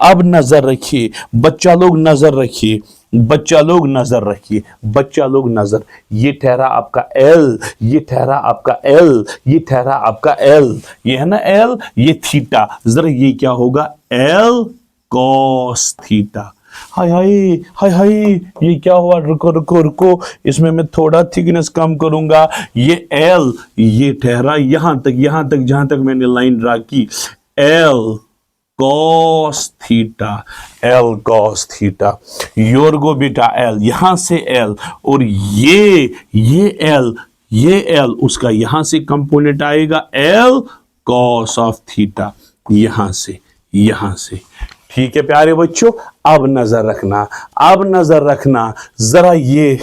अब नजर रखिए बच्चा लोग, नजर रखिए बच्चा लोग, ये ठहरा आपका L, ये ठहरा आपका L, ये ठहरा आपका L, ये है ना L, ये थीटा, जरा ये क्या होगा, L cos थीटा। हाय हाय, ये क्या हुआ, रुको, इसमें मैं थोड़ा थिकनेस कम करूंगा। ये L, ये ठहरा यहां तक जहां तक मैंने लाइन ड्रा की, L cos theta, your go बेटा L, यहां से L, और ये L उसका यहां से कंपोनेंट आएगा L cos ऑफ थीटा, यहां से। ठीक है प्यारे बच्चों, अब नजर रखना जरा, ये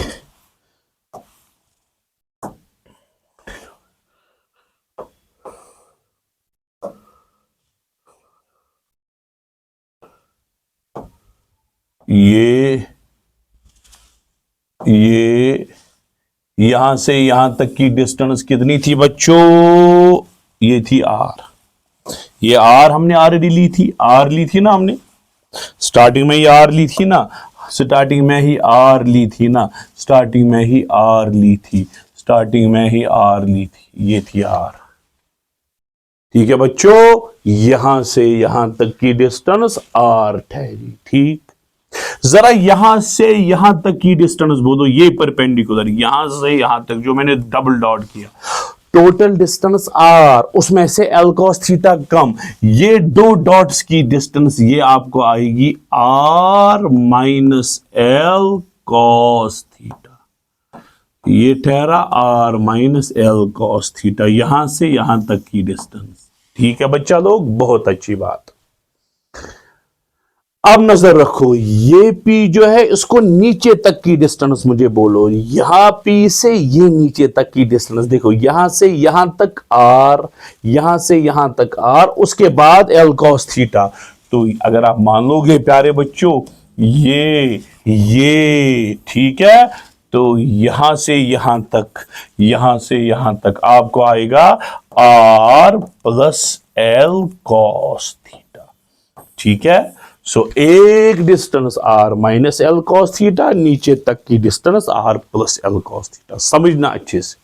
ये यहां से यहां तक की डिस्टेंस कितनी थी बच्चों? ये थी आर। ये आर हमने ऑलरेडी ली थी, आर ली थी ना हमने, स्टार्टिंग में ही आर ली थी ना, स्टार्टिंग में ही आर ली थी ना, स्टार्टिंग में ही आर ली थी, स्टार्टिंग में ही आर ली थी, ये थी आर। ठीक है बच्चों, यहां से यहां तक की डिस्टेंस आर ठहरी। ठीक, जरा यहां से यहां तक की डिस्टेंस बोलो, ये परपेंडिकुलर यहां से यहां तक जो मैंने डबल डॉट किया, टोटल डिस्टेंस आर, उसमें से एल कॉस थीटा कम, ये दो डॉट्स की डिस्टेंस ये आपको आएगी R minus L cos theta. ये ठहरा R minus L cos theta, यहां से यहां तक की डिस्टेंस। ठीक है बच्चा लोग, बहुत अच्छी बात। अब नजर रखो, ये P जो है इसको नीचे तक की डिस्टेंस मुझे बोलो, यहां P से ये नीचे तक की डिस्टेंस देखो, यहां से यहां तक R, यहां से यहां तक R, उसके बाद L cos थीटा। तो अगर आप मान लोगे प्यारे बच्चों, ये ठीक है, तो यहां से यहां तक, यहां से यहां तक आपको आएगा R plus L cos theta. ठीक है, सो एक distance R minus L cos theta, नीचे तक की distance R plus L cos theta. समझना अच्छे से,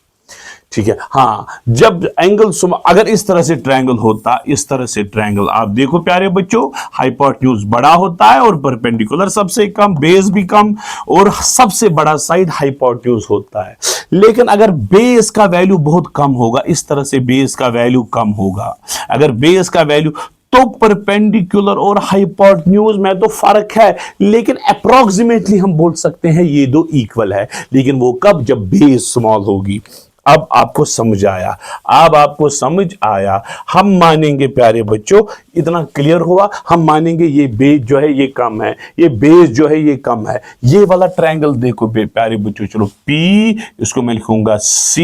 ठीक है। हाँ, जब एंगल अगर इस तरह से ट्रायंगल होता, इस तरह से ट्रायंगल, आप देखो प्यारे बच्चों, हाइपोटेन्यूज बड़ा होता है और परपेंडिकुलर सबसे कम, बेस भी कम, और सबसे बड़ा साइड हाइपोटेन्यूज होता है। लेकिन अगर बेस का वैल्यू बहुत कम होगा, इस तरह से बेस का वैल्यू कम होगा, अगर बेस का वैल्यू, तो परपेंडिकुलर और हाइपोटेन्यूज में तो फर्क है, लेकिन अप्रोक्सीमेटली हम बोल सकते हैं ये दो इक्वल है। लेकिन वो कब? जब बेस स्मॉल होगी। अब आपको समझ आया, अब आपको समझ आया। हम मानेंगे प्यारे बच्चों, इतना क्लियर हुआ, हम मानेंगे ये बेस जो है ये कम है, ये बेस जो है ये कम है। ये वाला ट्रायंगल देखो प्यारे बच्चों, चलो P, इसको मैं लिखूंगा C,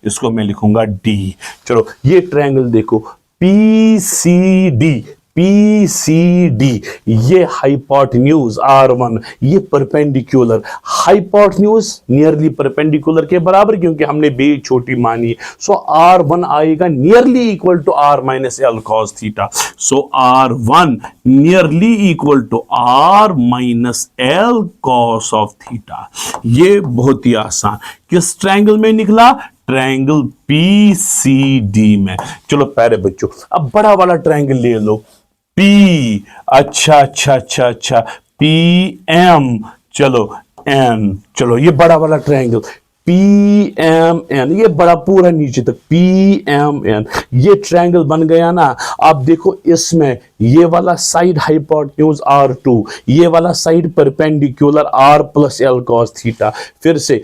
इसको मैं लिखूंगा D। चलो ये ट्रायंगल देखो PCD, PCD, ये हाइपोटेन्यूज R1, ये परपेंडिकुलर, हाइपोटेन्यूज नियरली परपेंडिकुलर के बराबर, क्योंकि हमने बेस छोटी मानी। सो R1 आएगा nearly equal to R minus L cos theta. So R1 nearly equal to R minus L cos of theta. ये बहुत ही आसान, किस ट्रायंगल में निकला? ट्रायंगल PCD में। चलो प्यारे बच्चों, अब बड़ा वाला ट्रायंगल ले लो, P, अच्छा, PM, चलो N, चलो ये बड़ा वाला ट्रायंगल PMN, ये बड़ा पूरा नीचे तक PMN, ये ट्रायंगल बन गया ना। आप देखो इसमें ये वाला साइड हाइपोटेन्यूज R2, ये वाला side perpendicular R plus L cos theta, फिर से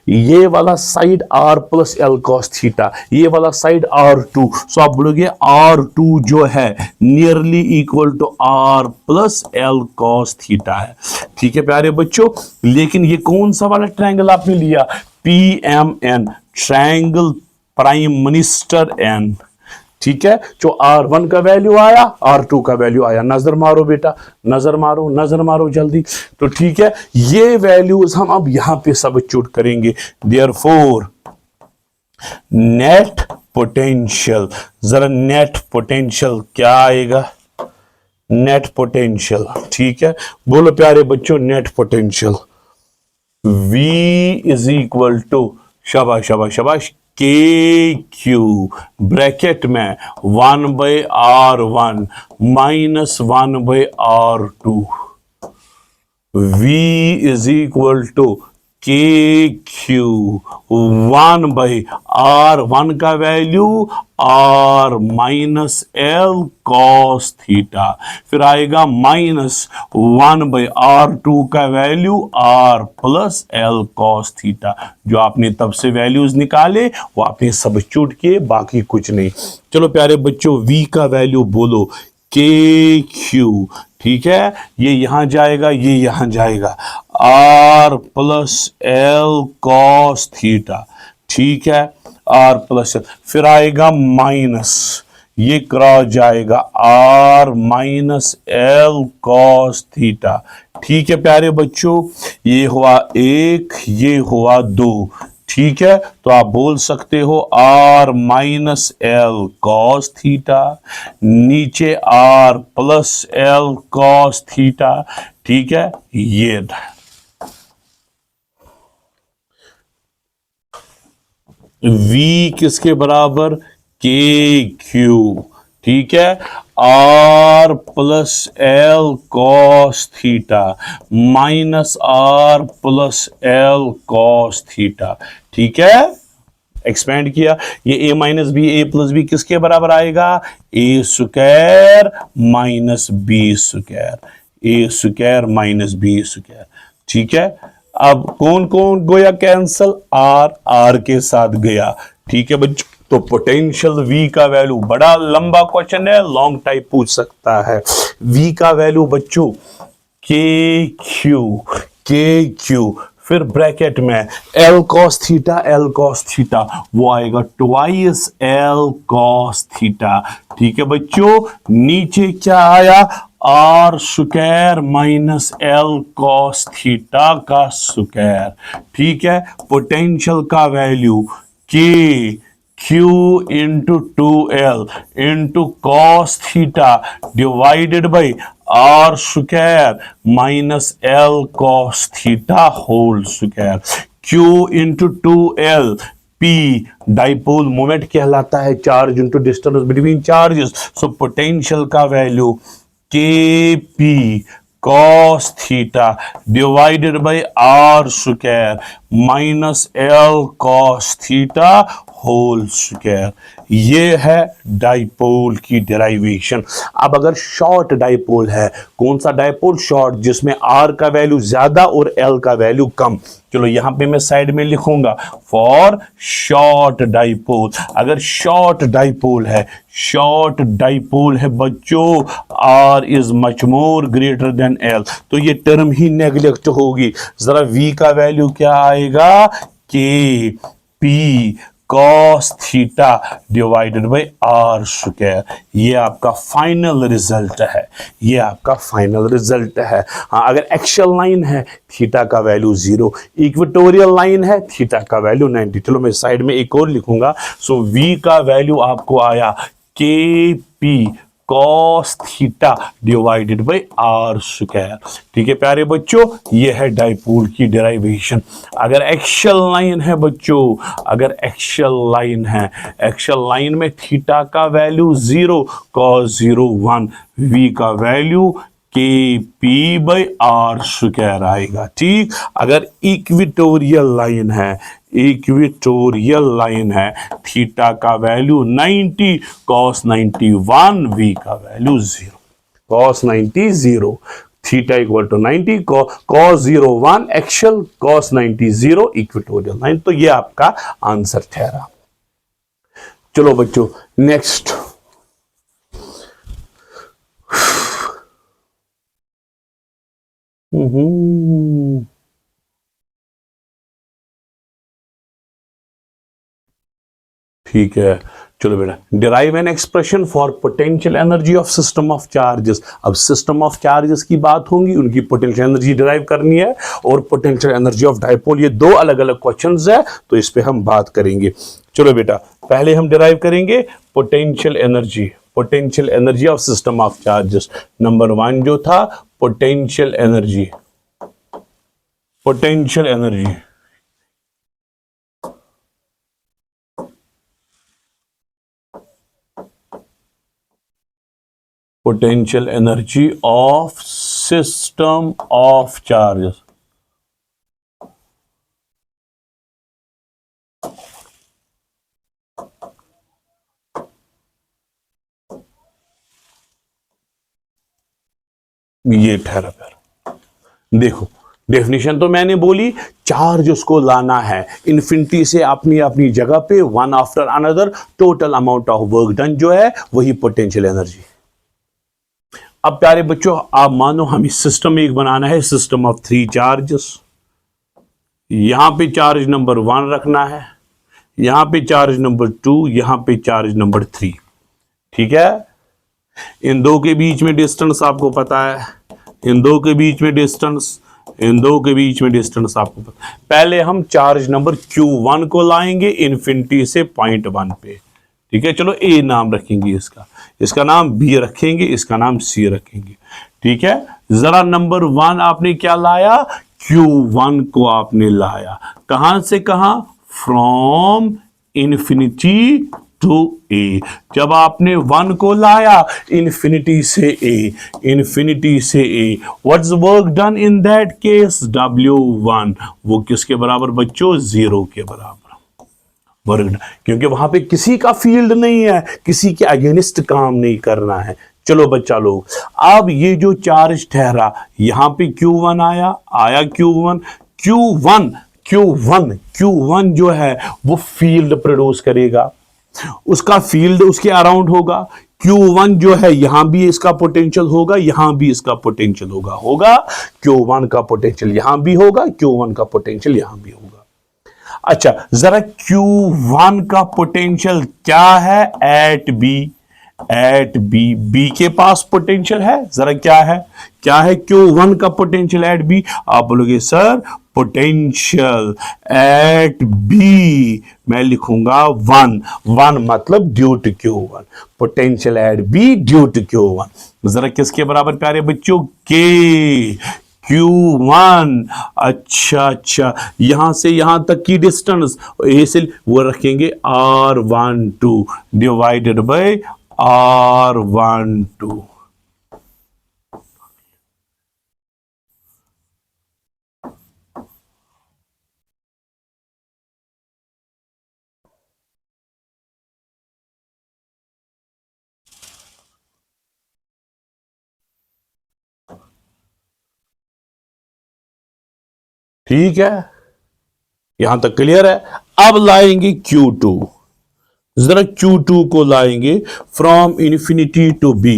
ये वाला side R plus L cos theta, ये वाला साइड R2। सो आप बोलोगे R2 जो है nearly equal to R plus L cos theta है। ठीक है प्यारे बच्चों, लेकिन ये कौन सा वाला ट्रायंगल आपने लिया? PMN, triangle prime minister N। ठीक है, जो R1 का वैल्यू आया, R2 का वैल्यू आया। नजर मारो बेटा, नजर मारो जल्दी। तो ठीक है, ये वैल्यूज हम अब यहां पे सब्स्टिट्यूट करेंगे। देयरफॉर नेट पोटेंशियल, जरा नेट पोटेंशियल क्या आएगा? नेट पोटेंशियल, ठीक है, बोलो प्यारे बच्चों, net potential V is equal to, शाबाश, KQ ब्रैकेट में 1/R1 minus 1/R2। V is equal to KQ 1/R1 का value R minus L cos theta, फिर आएगा माइनस 1/R2 का value R plus L cos theta. जो आपने तब से वैल्यूज निकाले वो आपने सब्स्टिट्यूट किए, बाकी कुछ नहीं। चलो प्यारे बच्चों, V का वैल्यू बोलो, KQ, ठीक है, ये यहां जाएगा, ये यहां जाएगा, R plus L cos theta, ठीक है, R प्लस, फिर आएगा माइनस, ये क्रॉस जाएगा R minus L cos theta. ठीक है प्यारे बच्चों, ये हुआ 1, ये हुआ 2। ठीक है, तो आप बोल सकते हो R minus L cos theta, नीचे R plus L cos theta. ठीक है, ये V किसके बराबर, के क्यू। ठीक है, R plus L cos theta minus R plus L cos theta. ठीक है, एक्सपेंड किया, ये a minus B, A plus B किसके बराबर आएगा, A square minus B square, A square minus B square. ठीक है, अब कौन कौन गया कैंसल, आर के साथ गया। ठीक है बच्चों, तो पोटेंशियल V का वैल्यू, बड़ा लंबा क्वेश्चन है, लॉन्ग टाइप पूछ सकता है। V का वैल्यू बच्चों के क्यू, फिर ब्रैकेट में L cos theta, L cos theta वो आएगा ट्वाइस L cos थीटा। ठीक है बच्चों, नीचे क्या आया, R square minus L cos theta का स्क्वायर। ठीक है, पोटेंशियल का value K Q into 2L into cos theta divided by R square minus L cos theta whole square. Q into 2L, P dipole moment कहलाता है, charge into distance between charges. So potential का value K P cos theta divided by R square minus L cos theta whole square. ये है dipole की derivation. अब अगर short dipole है, कौन सा डाइपोल, शॉर्ट, जिसमें R का वैल्यू ज्यादा और L का वैल्यू कम। चलो यहां पे मैं साइड में लिखूंगा फॉर शॉर्ट डाइपोल। अगर शॉर्ट डाइपोल है बच्चों, R is much more greater than L, तो ये टर्म ही नेग्लेक्ट होगी। जरा V का वैल्यू क्या आएगा, के P cos theta divided by R square. ये आपका फाइनल रिजल्ट है, हाँ, अगर एक्सियल लाइन है थीटा का वैल्यू 0, इक्वेटोरियल लाइन है थीटा का वैल्यू 90। चलो मैं साइड में एक और लिखूंगा। सो V का वैल्यू आपको आया के P cos theta divided by R square. ठीक है प्यारे बच्चों, ये है डाइपोल की डेरिवेशन। अगर एक्सियल लाइन है बच्चों, एक्सियल लाइन में थीटा का वैल्यू 0, कॉस 0 1, V का value K P by R square आएगा। ठीक, अगर इक्वेटोरियल लाइन है, थीटा का वैल्यू 90, कॉस 91, V का value 0, cos 90 0, theta equal to 90, cos 0 1 axial, cos 90 0 equatorial line. तो ये आपका आंसर ठहरा। चलो बच्चों नेक्स्ट, ठीक है। चलो बेटा, derive an expression for potential energy of system of charges. अब सिस्टम ऑफ चार्जेस की बात होगी, उनकी पोटेंशियल एनर्जी डिराइव करनी है, और पोटेंशियल एनर्जी ऑफ डाइपोल, ये दो अलग अलग क्वेश्चंस है, तो इस पे हम बात करेंगे। चलो बेटा, पहले हम डिराइव करेंगे potential energy of system of charges. Number 1 जो था potential energy, potential energy of system of charges. ये ठहरा फिर देखो, डेफिनेशन तो मैंने बोली, चार्ज उसको लाना है इन्फिनिटी से अपनी अपनी जगह पे, one after another, total amount of work done जो है वही पोटेंशियल एनर्जी। अब प्यारे बच्चों, आप मानो हमें सिस्टम एक बनाना है, सिस्टम ऑफ 3 चार्जेस। यहां पे चार्ज नंबर 1 रखना है, यहां पे चार्ज नंबर 2, यहां पे चार्ज नंबर 3। ठीक है। इन दो के बीच में डिस्टेंस आपको पता है, इन दो के बीच में डिस्टेंस, इन दो के बीच में डिस्टेंस आपको पता। पहले हम चार्ज नंबर Q1 को लाएंगे इन्फिनिटी से पॉइंट 1 पे, ठीक है। चलो ए नाम रखेंगे इसका, इसका नाम बी रखेंगे, इसका नाम सी रखेंगे, ठीक है। जरा नंबर 1 आपने क्या लाया, Q1 को आपने लाया, कहां से कहां, फ्रॉम इन्फिनिटी टू ए। जब आपने 1 को लाया इन्फिनिटी से ए, इन्फिनिटी से A, what's work done in that case, W1, वो किसके बराबर बच्चों, 0 के बराबर वर्क डन, क्योंकि वहां पे किसी का फील्ड नहीं है, किसी के अगेंस्ट काम नहीं करना है। चलो बच्चा लोग, अब ये जो चार्ज ठहरा यहां पे Q1 आया, आया Q1, Q1 Q1 Q1 जो है वो फील्ड प्रोड्यूस करेगा, उसका फील्ड उसके अराउंड होगा। Q1 जो है यहां भी इसका पोटेंशियल होगा, यहां भी इसका पोटेंशियल होगा Q1 का पोटेंशियल यहां भी होगा, Q1 का पोटेंशियल यहां भी होगा। अच्छा, जरा Q1 का पोटेंशियल क्या है एट बी, बी के पास पोटेंशियल है, जरा क्या है Q1 का पोटेंशियल एट बी। आप बोलोगे सर पोटेंशियल एट बी मैं लिखूंगा 1 मतलब due to Q1, potential at B due to Q1। जरा किसके बराबर प्यारे बच्चों, के Q1। अच्छा, यहां से यहां तक की डिस्टेंस ए से वो रखेंगे R12 डिवाइडेड बाय R12। ठीक है, यहां तक क्लियर है। अब लाएंगे Q2, जरा Q2 को लाएंगे from infinity to B,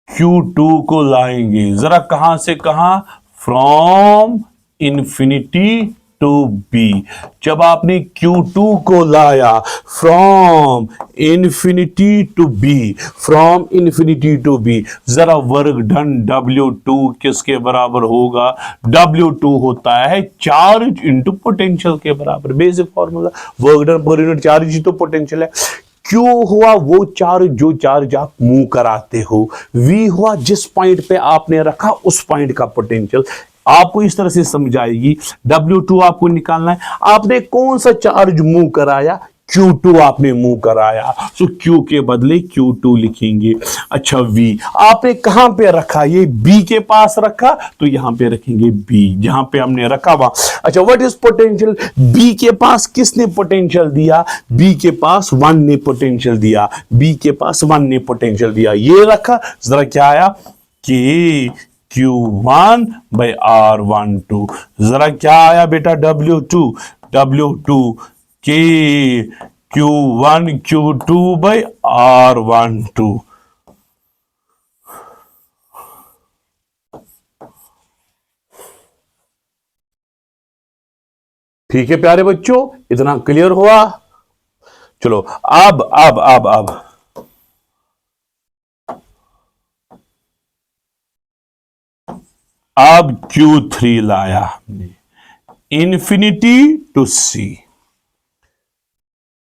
Q2 को लाएंगे जरा कहां से कहां, फ्रॉम इन्फिनिटी टू बी। जब आपने Q2 को लाया from infinity to B, from infinity to B, जरा वर्क डन W2 किसके बराबर होगा, W2 होता है चार्ज इनटू पोटेंशियल के बराबर, basic formula, work done per unit charge ही तो पोटेंशियल है। क्यों हुआ वो चार्ज जो चार्ज आप मूव कराते हो, V हुआ जिस पॉइंट पे आपने रखा उस पॉइंट का पोटेंशियल। आपको इस तरह से समझाएगी, W2 आपको निकालना है, आपने कौन सा चार्ज मूव कराया, Q2 आपने मूव कराया, सो Q के बदले Q2 लिखेंगे। अच्छा, V आपने कहां पे रखा, ये B के पास रखा तो यहां पे रखेंगे B, जहां पे हमने रखा वहां। अच्छा, व्हाट इज पोटेंशियल, B के पास किसने पोटेंशियल दिया, B के पास 1 ने पोटेंशियल दिया, B के पास 1 ने पोटेंशियल दिया, ये रखा, जरा क्या आया, K Q1 by R12, जरा क्या आया बेटा, W2 K Q1 Q2 by R12। ठीक है प्यारे बच्चों, इतना क्लियर हुआ। चलो अब Q3 लाया हमने इन्फिनिटी टू C।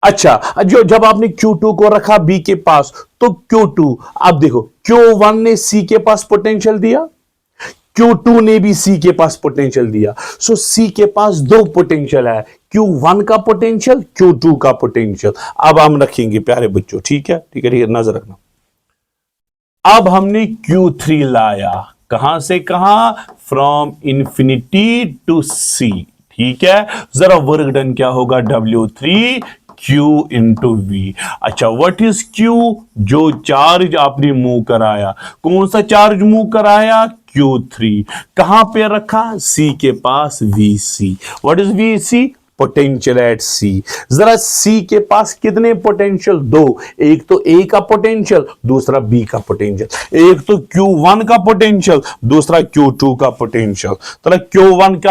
अच्छा, जो जब आपने Q2 को रखा B के पास तो Q2, अब देखो Q1 ने C के पास पोटेंशियल दिया, Q2 ने भी C के पास पोटेंशियल दिया, सो C के पास 2 पोटेंशियल है, Q1 का पोटेंशियल, Q2 का पोटेंशियल। अब हम रखेंगे प्यारे बच्चों, ठीक है, नजर रखना। अब हमने Q3 लाया, कहां से कहां, फ्रॉम इन्फिनिटी टू C, ठीक है। जरा वर्क डन क्या होगा, W3 Q इंटू V। अच्छा, व्हाट इज Q, जो चार्ज आपने मूव कराया, कौन सा चार्ज मूव कराया, Q3, कहां पे रखा, C के पास VC। What is VC, potential at C. जरा सी के पास कितने पोटेंशियल? दो, एक तो ए का पोटेंशियल, दूसरा बी का पोटेंशियल। एक तो Q1 का पोटेंशियल, दूसरा Q2 का पोटेंशियल। तो Q1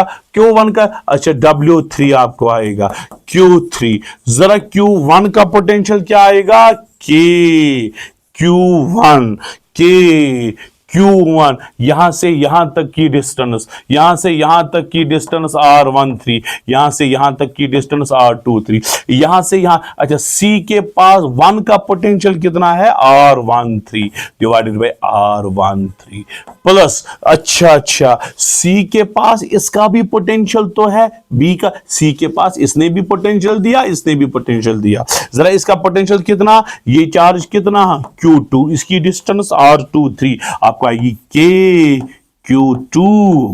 का अच्छा W3 आपको आएगा, Q3। जरा Q1 का पोटेंशियल क्या आएगा? K, Q1 के Q1, यहां से यहां तक की डिस्टेंस, यहां से यहां तक की डिस्टेंस R13, यहां से यहां तक की डिस्टेंस R23, यहां से यहां। अच्छा, C के पास 1 का पोटेंशियल कितना है? R13 divided by R13 plus, अच्छा C के पास इसका भी पोटेंशियल तो है, B का, C के पास इसने भी पोटेंशियल दिया, इसने भी पोटेंशियल दिया। जरा इसका पोटेंशियल कितना, ये चार्ज कितना, Q2, इसकी डिस्टेंस R23, आपको आएगी K Q2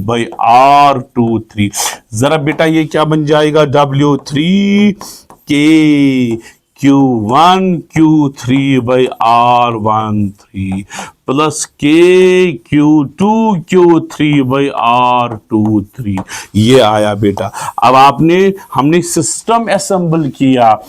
बाई R23। जरा बेटा ये क्या बन जाएगा? W3 K Q1 Q3 by R13 plus K Q2 Q3 by R23। ये आया बेटा। अब हमने सिस्टम असेंबल किया,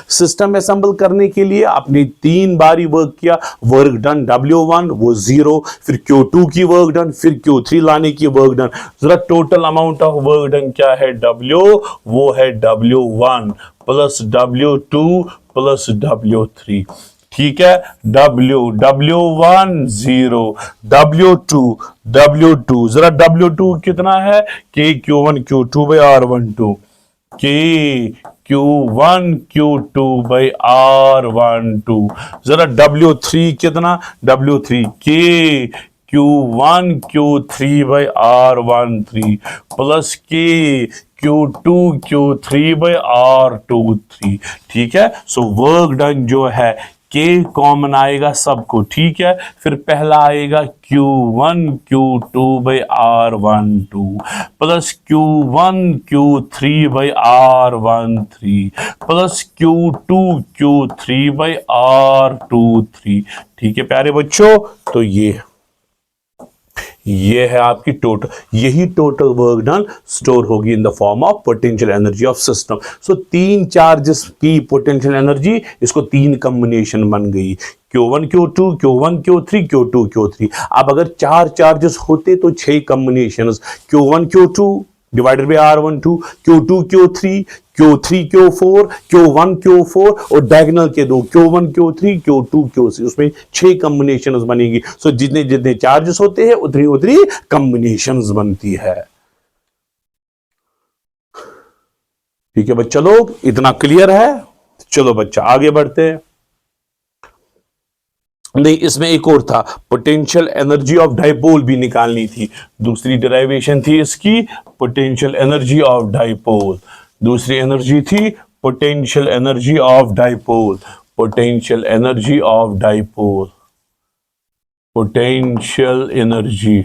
सिस्टम असेंबल करने के लिए आपने 3 बारी वर्क किया। वर्क डन W1 वो 0, फिर Q2 की वर्क डन, फिर Q3 लाने की वर्क डन। जरा total amount of work done क्या है? W, वो है W1 plus W2 plus W3। ठीक है, W1 0, W2 जरा W2 कितना है? K Q1 Q2 by R12, K Q1 Q2 by R12। जरा W3 कितना? W3 K Q1 Q3 by R13 plus K Q2 Q3 by R23। ठीक है, सो work done जो है K कॉमन आएगा सबको, ठीक है। फिर पहला आएगा Q1 Q2 by R12 plus Q1 Q3 by R13 plus Q2 Q3 by R23। ठीक है प्यारे बच्चों, तो ये है आपकी टोटल, यही टोटल वर्क डन स्टोर होगी इन the form of potential energy of system. So 3 charges की पोटेंशियल एनर्जी, इसको 3 कॉम्बिनेशन बन गई, Q1 Q2 Q1 Q3 Q2 Q3। अब अगर 4 चार्जेस होते तो 6 combination, Q1 Q2 divided by R12, Q2 Q3 Q3 Q4 Q1 Q4 और diagonal के 2 Q1 Q3 Q2 Q3, उसमें 6 कॉम्बिनेशंस बनेगी। सो जितने जितने चार्जेस होते हैं उतनी उतनी कॉम्बिनेशंस बनती है। ठीक है बच्चा लोग, इतना क्लियर है? चलो बच्चा आगे बढ़ते हैं। नहीं, इसमें एक और था, पोटेंशियल एनर्जी ऑफ डाइपोल भी निकालनी थी। दूसरी डेरिवेशन थी इसकी, पोटेंशियल एनर्जी ऑफ डाइपोल। दूसरी एनर्जी थी potential energy of dipole, potential energy of dipole, potential energy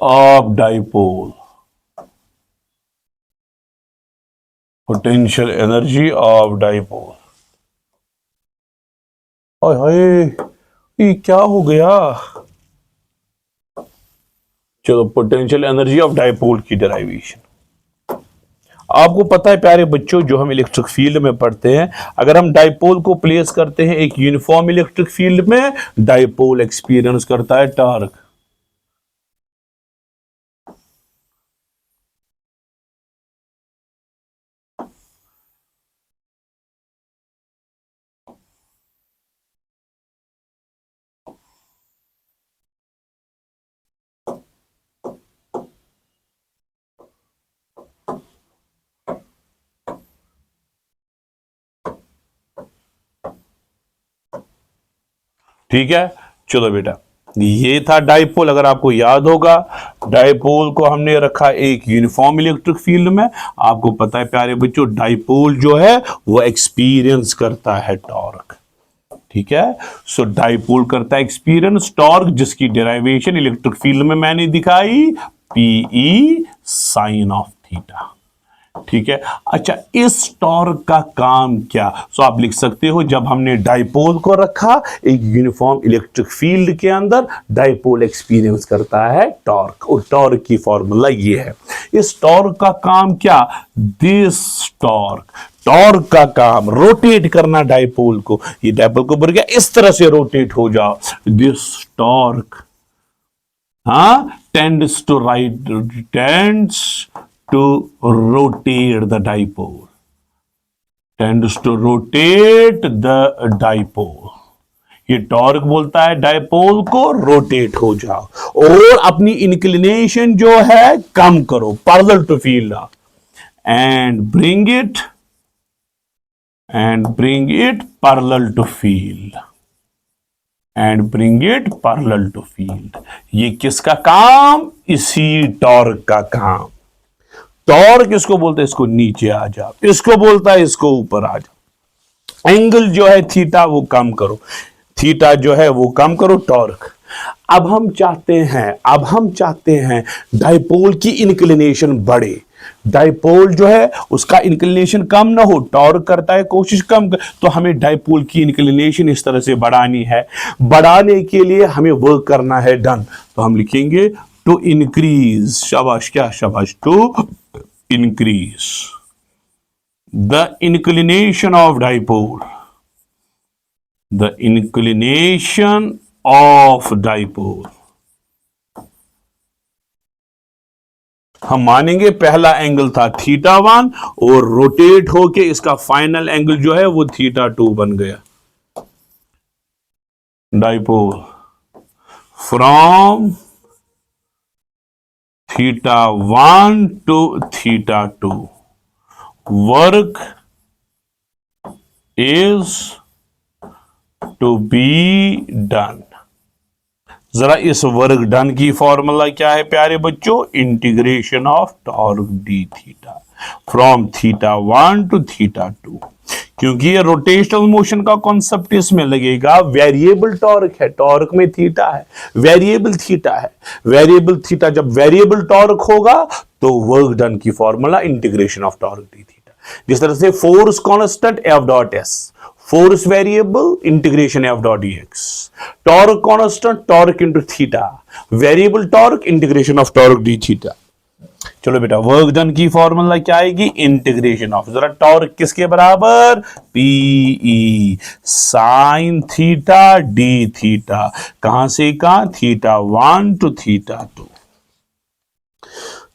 of dipole, potential energy of dipole. हाय हाय, ये क्या हो गया? चलो, पोटेंशियल एनर्जी ऑफ डाइपोल की डेरिवेशन। आपको पता है प्यारे बच्चों, जो हम इलेक्ट्रिक फील्ड में पढ़ते हैं, अगर हम डाइपोल को प्लेस करते हैं एक यूनिफॉर्म इलेक्ट्रिक फील्ड में, डाइपोल एक्सपीरियंस करता है टॉर्क। ठीक है, चलो बेटा, ये था डाइपोल। अगर आपको याद होगा, डाइपोल को हमने रखा एक यूनिफॉर्म इलेक्ट्रिक फील्ड में। आपको पता है प्यारे बच्चों, डाइपोल जो है वो एक्सपीरियंस करता है टॉर्क। ठीक है, सो डाइपोल करता है एक्सपीरियंस टॉर्क, जिसकी डेरिवेशन इलेक्ट्रिक फील्ड में मैंने दिखाई, PE साइन ऑफ थीटा। ठीक है। अच्छा, इस टॉर्क का काम क्या? सो आप लिख सकते हो, जब हमने डाइपोल को रखा एक यूनिफॉर्म इलेक्ट्रिक फील्ड के अंदर, डाइपोल एक्सपीरियंस करता है टॉर्क, और टॉर्क की फॉर्मूला ये है। इस टॉर्क का काम क्या? दिस टॉर्क का काम रोटेट करना डाइपोल को। ये डाइपोल को बोल गया इस तरह से रोटेट हो जाओ। This torque tends to rotate the dipole. Tends to rotate the dipole. ये टॉर्क बोलता है डाइपोल को रोटेट हो जाओ और अपनी इंक्लिनेशन जो है कम करो, parallel to field, and bring it parallel to field, and bring it parallel to field. ये किसका काम? इसी टॉर्क का काम। टॉर्क इसको बोलते हैं, इसको नीचे आ जा, इसको बोलता है इसको ऊपर आ जा। एंगल जो है थीटा वो कम करो, थीटा जो है वो कम करो, टॉर्क। अब हम चाहते हैं डाइपोल की इंक्लिनेशन बढ़े, डाइपोल जो है उसका इंक्लिनेशन कम ना हो, टॉर्क करता है कोशिश कम तो हमें डाइपोल की इंक्लिनेशन इस तरह से बढ़ानी है। बढ़ाने के लिए हमें वर्क करना है डन, तो हम लिखेंगे टू इंक्रीज, शाबाश, क्या शाबाश, to increase the inclination of dipole, the inclination of dipole. हम मानेंगे पहला एंगल था θ1 और रोटेट होके इसका फाइनल एंगल जो है वो θ2 बन गया। Dipole from θ1 to θ2, work is to be done. जरा इस वर्क डन की फॉर्मूला क्या है प्यारे बच्चों? Integration of torque d theta from θ1 to θ2। क्योंकि ये रोटेशनल मोशन का कॉन्सेप्ट इसमें लगेगा, वेरिएबल टॉर्क है, टॉर्क में थीटा है, वेरिएबल थीटा है, वेरिएबल थीटा जब वेरिएबल टॉर्क होगा तो वर्क डन की formula integration of torque d theta. जिस तरह से force constant F dot S, force variable integration F dot dx, torque constant torque into theta, variable torque integration of torque d theta. चलो बेटा, work done की formula क्या आएगी? Integration of, जरा torque किसके बराबर? P E sine theta D theta. कहां से कहां? θ1 टू θ2।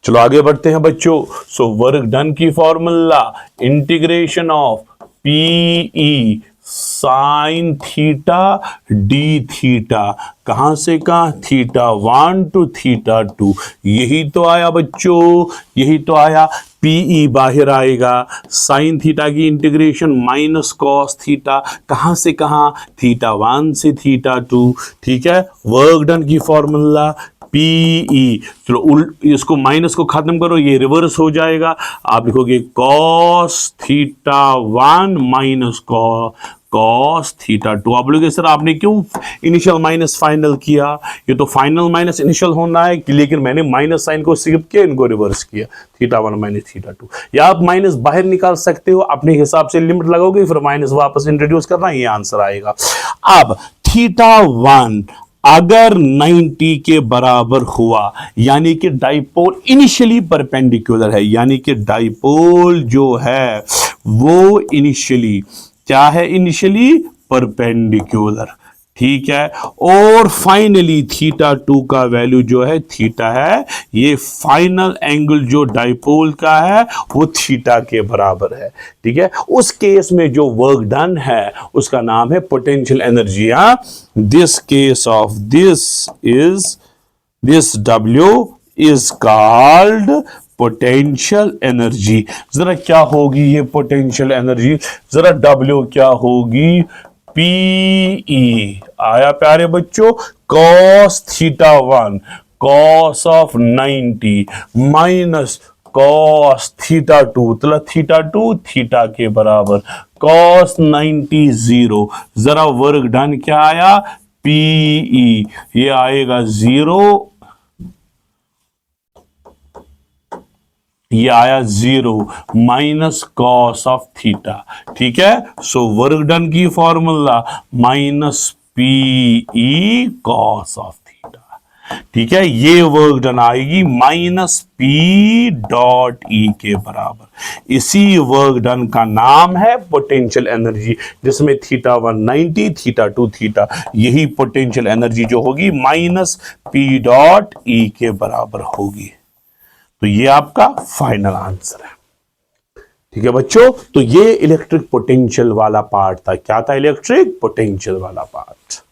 चलो आगे बढ़ते हैं बच्चों। सो वर्क डन की formula integration of P E sine theta D theta. कहां से कहां? θ1 टू θ2। यही तो आया बच्चों, यही तो आया। पीई बाहर आएगा, साइन थीटा की इंटीग्रेशन माइनस कॉस थीटा, कहां से कहां? θ1 से θ2। ठीक है, वर्क डन की फॉर्मूला पीई। चलो इसको माइनस को खत्म करो, ये रिवर्स हो जाएगा। आप लिखोगे कॉस θ1 माइनस कॉस θ2। आप लोग सर आपने क्यों इनिशियल माइनस फाइनल किया? ये तो फाइनल माइनस इनिशियल होना है, लेकिन मैंने माइनस साइन को स्किप किया, इनको रिवर्स किया, θ1 माइनस θ2। या आप माइनस बाहर निकाल सकते हो, अपने हिसाब से लिमिट लगाओगे, फिर माइनस वापस इंट्रोड्यूस करना, ये आंसर आएगा। अब θ1 अगर 90 के बराबर हुआ, यानी कि डाइपोल इनिशियली परपेंडिकुलर है, यानी कि डाइपोल जो है वो इनिशियली क्या है? Initially perpendicular. ठीक है, और फाइनली θ2 का वैल्यू जो है थीटा है, ये फाइनल एंगल जो डाइपोल का है वो थीटा के बराबर है। ठीक है, उस केस में जो वर्क डन है उसका नाम है potential energy. This case of this W is called potential energy. जरा क्या होगी ये पोटेंशियल एनर्जी? जरा W क्या होगी? पीई आया प्यारे बच्चों, cos θ1 cos of 90 minus cos θ2, तो θ2 थीटा के बराबर, कॉस 90 0। जरा वर्क डन क्या आया? पीई, ये आएगा 0, ये आया 0 माइनस कॉस ऑफ थीटा। ठीक है, सो वर्क डन की formula minus P cos of theta. ठीक है, ये वर्क डन आएगी माइनस पी डॉट ई के बराबर। इसी वर्क डन का नाम है पोटेंशियल एनर्जी, जिसमें थीटा 190 थीटा 2 थीटा, यही पोटेंशियल एनर्जी जो होगी माइनस पी डॉट ई के बराबर होगी। तो ये आपका फाइनल आंसर है। ठीक है बच्चों, तो ये इलेक्ट्रिक पोटेंशियल वाला पार्ट था। क्या था? इलेक्ट्रिक पोटेंशियल वाला पार्ट।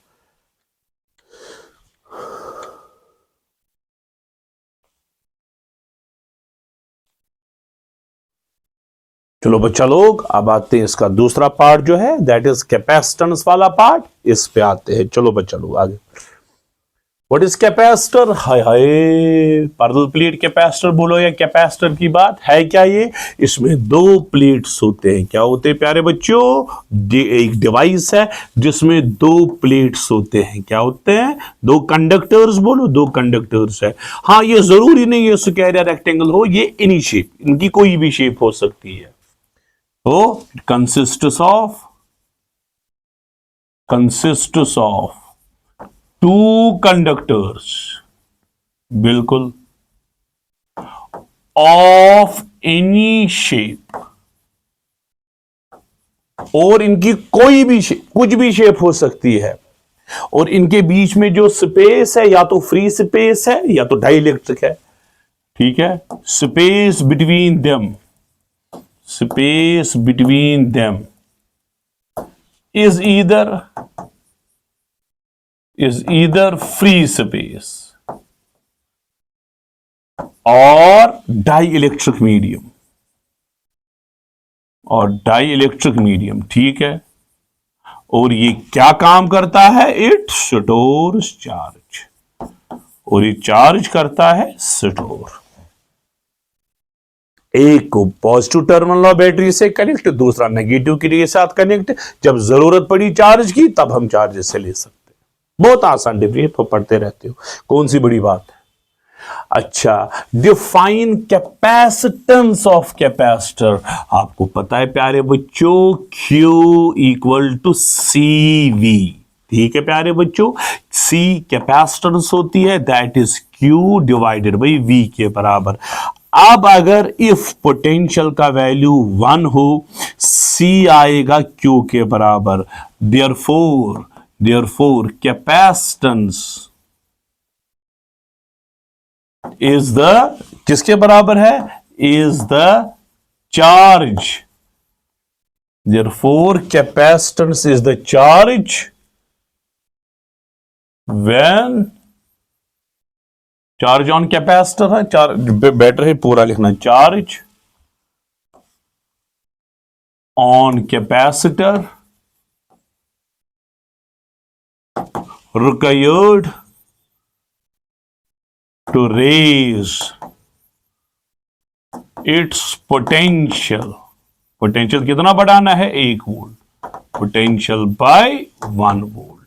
चलो बच्चा लोग, अब आते हैं इसका दूसरा पार्ट जो है, दैट इज कैपेसिटेंस वाला पार्ट। इस पे आते हैं। चलो बच्चा लोग आगे। What is capacitor? Hi hi, parallel plate capacitor बोलो या कैपेसिटर की बात है क्या ये? इसमें दो प्लेट्स होते हैं। क्या होते हैं प्यारे बच्चों? एक डिवाइस है जिसमें दो प्लेट्स होते हैं। क्या होते हैं? दो कंडक्टर्स बोलो, दो कंडक्टर्स है। हाँ, ये जरूरी नहीं है स्क्वायर या रेक्टेंगल हो, ये एनी शेप, इनकी कोई भी शेप हो सकती है। तो it consists of two conductors, बिल्कुल, of any shape, और इनकी कोई भी शेप, कुछ भी शेप हो सकती है, और इनके बीच में जो स्पेस है या तो फ्री स्पेस है या तो डाइलेक्ट्रिक है। ठीक है, space between them, space between them is either free space or dielectric medium। ठीक है, और ये क्या काम करता है? इट स्टोर्स चार्ज, और ये चार्ज करता है स्टोर। एक को पॉजिटिव टर्मिनल ऑफ बैटरी से कनेक्ट, दूसरा नेगेटिव के साथ कनेक्ट। जब जरूरत पड़ी चार्ज की तब हम चार्ज से ले सकते हैं। बहुत आसान डिग्री तो पढ़ते रहते हो, कौन सी बड़ी बात है। अच्छा, डिफाइन कैपेसिटेंस ऑफ कैपेसिटर। आपको पता है प्यारे बच्चों, Q इक्वल टू CV। ठीक है प्यारे बच्चों, C कैपेसिटेंस होती है, that is Q divided by V के बराबर। अब अगर इफ पोटेंशियल का वैल्यू 1 हो, C आएगा Q के बराबर। देयरफॉर कैपेसिटेंस इज द, किसके बराबर है? Is the charge. Therefore capacitance is the charge when, charge on capacitor है, चार्ज बेटर है पूरा लिखना, charge on capacitor required to raise its potential. Potential कितना बढ़ाना है? 1 वोल्ट। Potential bye 1 volt.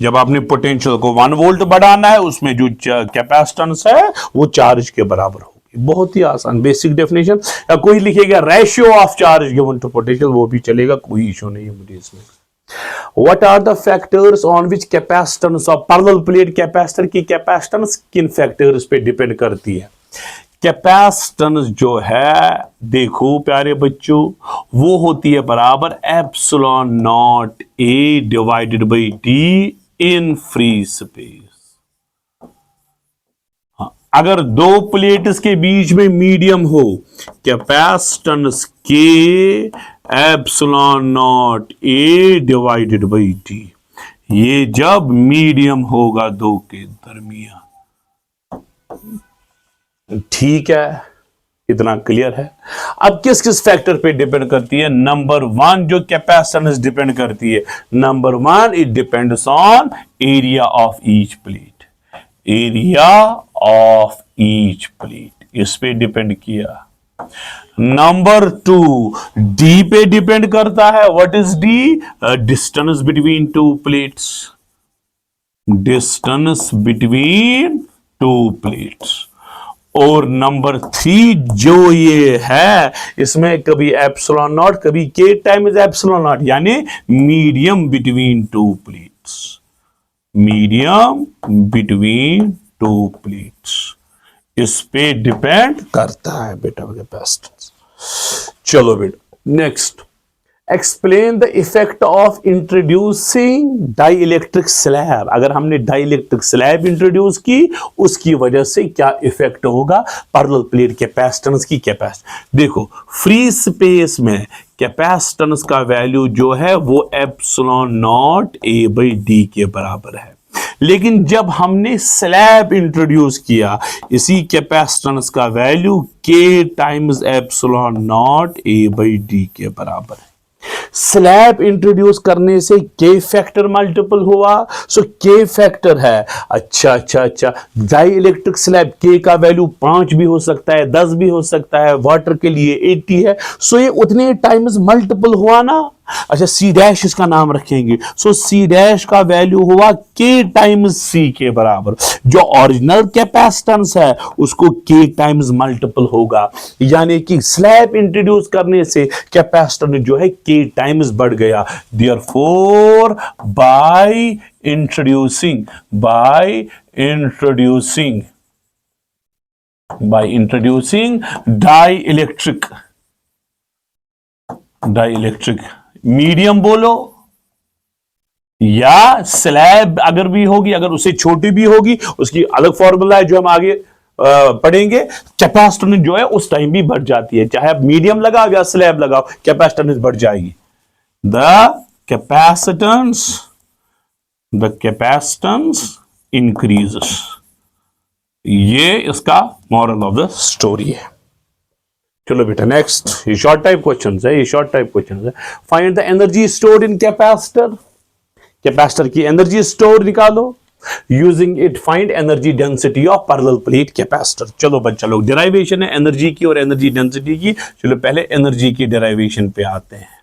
जब आपने पोटेंशियल को 1 वोल्ट बढ़ाना है, उसमें जो कैपेसिटेंस है वो चार्ज के बराबर होगी। बहुत ही आसान बेसिक डेफिनेशन। या कोई लिखेगा ratio of charge given to potential, वो भी चलेगा, कोई इशू नहीं है मुझे इसमें। What are the factors on which capacitance of parallel plate capacitor की कैपेसिटेंस किन फैक्टर्स पे डिपेंड करती है? कैपेसिटेंस जो है, देखो प्यारे बच्चों, वो होती है बराबर epsilon not a divided by D in free space. अगर दो प्लेट्स के बीच में मीडियम हो, कैपेसिटेंस के epsilon not a divided by D. ये जब मीडियम होगा दो के दरमियान। ठीक है, इतना क्लियर है। अब किस किस फैक्टर पे डिपेंड करती है? नंबर 1 जो कैपेसिटेंस डिपेंड करती है, number 1 it depends on area of each plate. Area of each plate, इस पे डिपेंड किया। नंबर 2 डी पे डिपेंड करता है। What is D? Distance between two plates. Distance between two plates. और नंबर 3 जो ये है इसमें कभी एप्सिलॉन नॉट कभी के टाइम्स एप्सिलॉन नॉट, यानी medium between two plates, medium between two plates, इस पे डिपेंड करता है बेटा कैपेसिटेंस। चलो बेटा next, explain the effect of introducing dielectric slab. अगर हमने डाई इलेक्ट्रिक स्लैब इंट्रोड्यूस की उसकी वजह से क्या इफेक्ट होगा पैरेलल प्लेट कैपेसिटेंस की कैपेसिटी। देखो फ्री स्पेस में कैपेसिटेंस का वैल्यू जो है वो epsilon not a by D के बराबर है, लेकिन जब हमने स्लैब इंट्रोड्यूस किया इसी कैपेसिटेंस का वैल्यू के times epsilon not a by D के बराबर है। स्लैब इंट्रोड्यूस करने से के फैक्टर मल्टीपल हुआ, सो के फैक्टर है। अच्छा डाई इलेक्ट्रिक स्लैब के का वैल्यू 5 भी हो सकता है, 10 भी हो सकता है, वाटर के लिए 80 है, सो ये उतने टाइम्स मल्टीपल हुआ ना। अच्छा सी डैश इसका नाम रखेंगे, सो सी डैश का वैल्यू हुआ के टाइम्स सी के बराबर। जो ओरिजिनल कैपेसिटेंस है उसको के टाइम्स मल्टीपल होगा, यानी कि स्लैब इंट्रोड्यूस करने से कैपेसिटेंस जो है के टाइम्स बढ़ गया। Therefore by introducing dielectric medium बोलो या स्लैब अगर भी होगी, अगर उससे छोटी भी होगी उसकी अलग फॉर्मूला है जो हम आगे पढ़ेंगे। कैपेसिटेंस जो है उस टाइम भी बढ़ जाती है, चाहे आप मीडियम लगाओ या स्लैब लगाओ कैपेसिटेंस बढ़ जाएगी। द कैपेसिटेंस इंक्रीजेस, ये इसका मॉरल ऑफ द स्टोरी है। चलो बेटा नेक्स्ट, ये शॉर्ट टाइप क्वेश्चंस है। Find the energy stored in capacitor की एनर्जी स्टोर निकालो। Using it find energy density of parallel plate capacitor. चलो बच्चा लोग डेरिवेशन है एनर्जी की और एनर्जी डेंसिटी की। चलो पहले एनर्जी की डेरिवेशन पे आते हैं।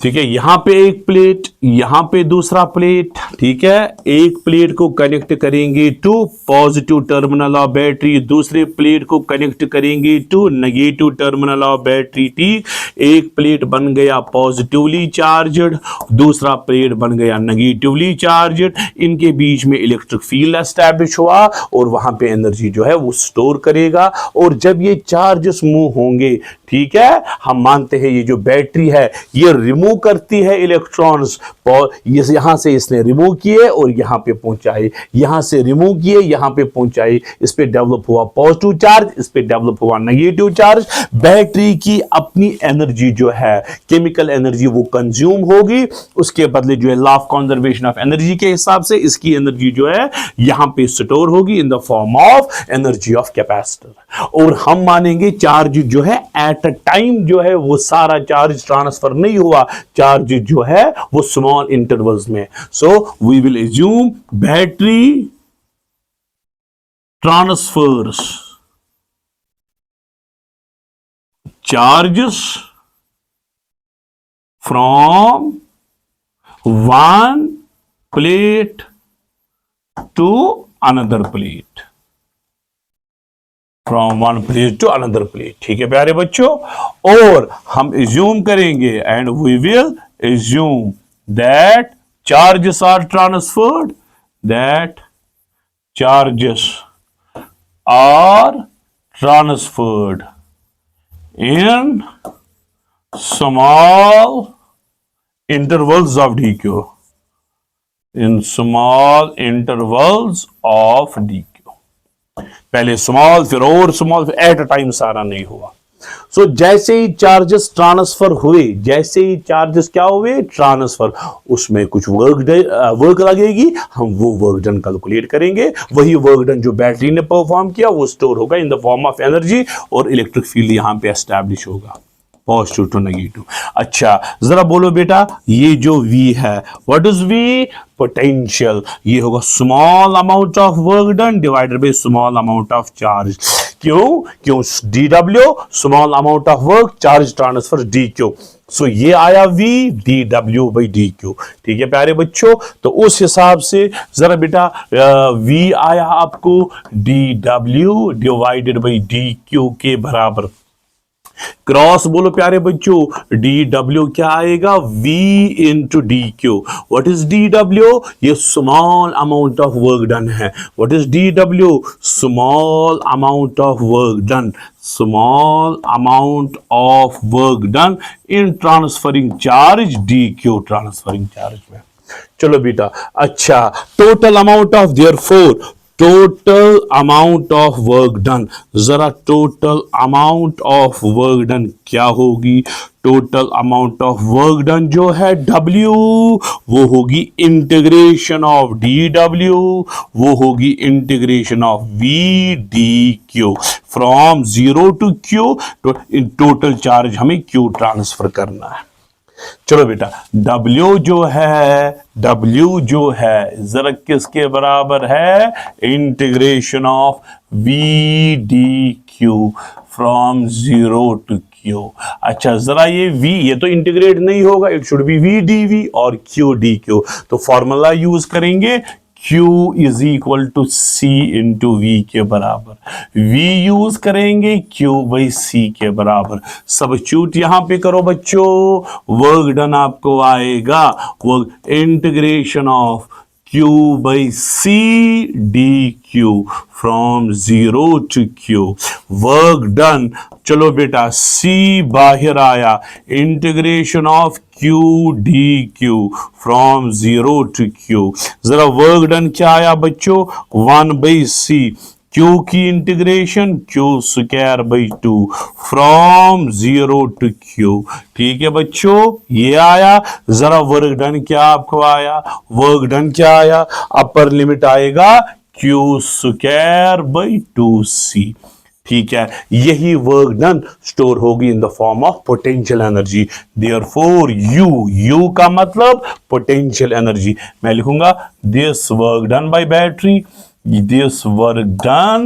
ठीक है, यहां पे एक प्लेट, यहां पे दूसरा प्लेट। ठीक है, एक प्लेट को कनेक्ट करेंगे to positive terminal of battery, दूसरे प्लेट को कनेक्ट करेंगे to negative terminal of battery. ठीक, एक प्लेट बन गया पॉजिटिवली चार्जड, दूसरा प्लेट बन गया नेगेटिवली चार्जड। इनके बीच में इलेक्ट्रिक फील्ड एस्टैब्लिश हुआ और वहां पे एनर्जी जो है वो स्टोर करेगा। और जब ये चार्जेस मूव होंगे, ठीक है, हम मानते हैं ये जो बैटरी है ये रिमूव करती है इलेक्ट्रॉन्स, यहां से इसने रिमूव किए और यहां पे पहुंचाए, यहां से रिमूव किए यहां पे पहुंचाए। इस पे डेवलप हुआ पॉजिटिव चार्ज, इस पे डेवलप हुआ नेगेटिव चार्ज। बैटरी की अपनी एनर्जी जो है, केमिकल एनर्जी, वो कंज्यूम होगी। उसके बदले जो है law of conservation of energy के हिसाब से इसकी एनर्जी जो है यहां पे स्टोर होगी इन the form of energy of capacitor. और हम मानेंगे चार्ज जो है एट अ टाइम जो है वो सारा चार्ज ट्रांसफर नहीं हुआ, चार्ज जो है वो स्मॉल इंटरवल्स में। So we will assume battery transfers charges from one plate to another plate, from one plate to another plate. ठीक है प्यारे बच्चों, और हम एज्यूम करेंगे and we will assume that charges are transferred, that charges are transferred in small intervals of dq, in small intervals of dq। पहले small फिर और स्मॉल, फिर एट अ टाइम सारा नहीं हुआ। सो जैसे ही चार्जेस ट्रांसफर हुए, जैसे ही चार्जेस क्या हुए ट्रांसफर, उसमें कुछ वर्क लगेगी, हम वो वर्क डन कैलकुलेट करेंगे। वही वर्क डन जो बैटरी ने परफॉर्म किया वो स्टोर होगा इन द फॉर्म ऑफ एनर्जी और इलेक्ट्रिक फील्ड यहां पे एस्टैब्लिश होगा, पॉजिटिव टू नेगेटिव। अच्छा जरा बोलो बेटा, ये जो V है, व्हाट इज V? पोटेंशियल। ये होगा small amount of work done divided by small amount of charge. क्यों? क्यों dw small amount of work, charge transfer dq। सो ये आया v dw by dq। ठीक है प्यारे बच्चों, तो उस हिसाब से जरा बेटा v आया आपको dw डिवाइडेड by dq के बराबर। क्रॉस बोलो प्यारे बच्चों, डी डब्ल्यू क्या आएगा? V into d q. What is d W? ये small amount of work done है। What is d W? Small amount of work done, small amount of work done in transferring charge d q, transferring charge में। चलो बेटा, अच्छा total amount of therefore, total amount of work done, जरा total amount of work done क्या होगी? Total amount of work done जो है W, वो होगी इंटीग्रेशन ऑफ DW, वो होगी integration of VDQ from 0 to Q। Total charge हमें Q ट्रांसफर करना है। चलो बेटा, W जो है जरा किसके बराबर है? Integration of VDQ from 0 to Q। अच्छा जरा ये V, ये तो इंटीग्रेट नहीं होगा, इट शुड बी VDV और QDQ। तो फॉर्मूला यूज करेंगे Q is equal to C into V के बराबर। V यूज करेंगे Q बाई C के बराबर। सबस्टिट्यूट यहां पे करो बच्चों, वर्क डन आपको आएगा work integration of Q by C DQ from 0 to Q, work done. चलो बेटा, C बाहर आया, integration of Q DQ from 0 to Q। जरा वर्क डन क्या आया बच्चों? 1 बाई C, Q की integration Q square by 2 from 0 to Q। ठीक है बच्चों, ये आया। जरा वर्क डन क्या आपको आया? वर्क डन क्या आया? अपर लिमिट आएगा Q स्क्वायर बाई 2C। ठीक है, यही वर्क डन स्टोर होगी इन the form of potential energy. Therefore you का मतलब पोटेंशियल एनर्जी। मैं लिखूंगा this work done by battery, this work done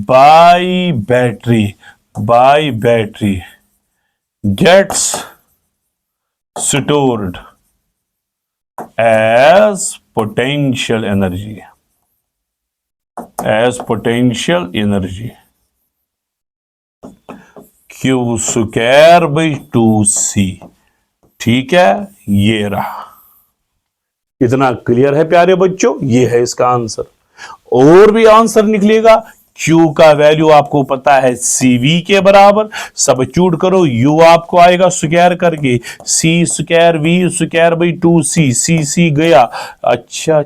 by battery gets stored as potential energy, Q square by 2C। ठीक है, ये रहा। इतना क्लियर है प्यारे बच्चों? ये है इसका आंसर। और भी आंसर निकलेगा। Q का वैल्यू आपको पता है CV के बराबर। सबस्टिट्यूट करो, U आपको आएगा स्क्वायर करके C square V square by 2C, C गया। अच्छा,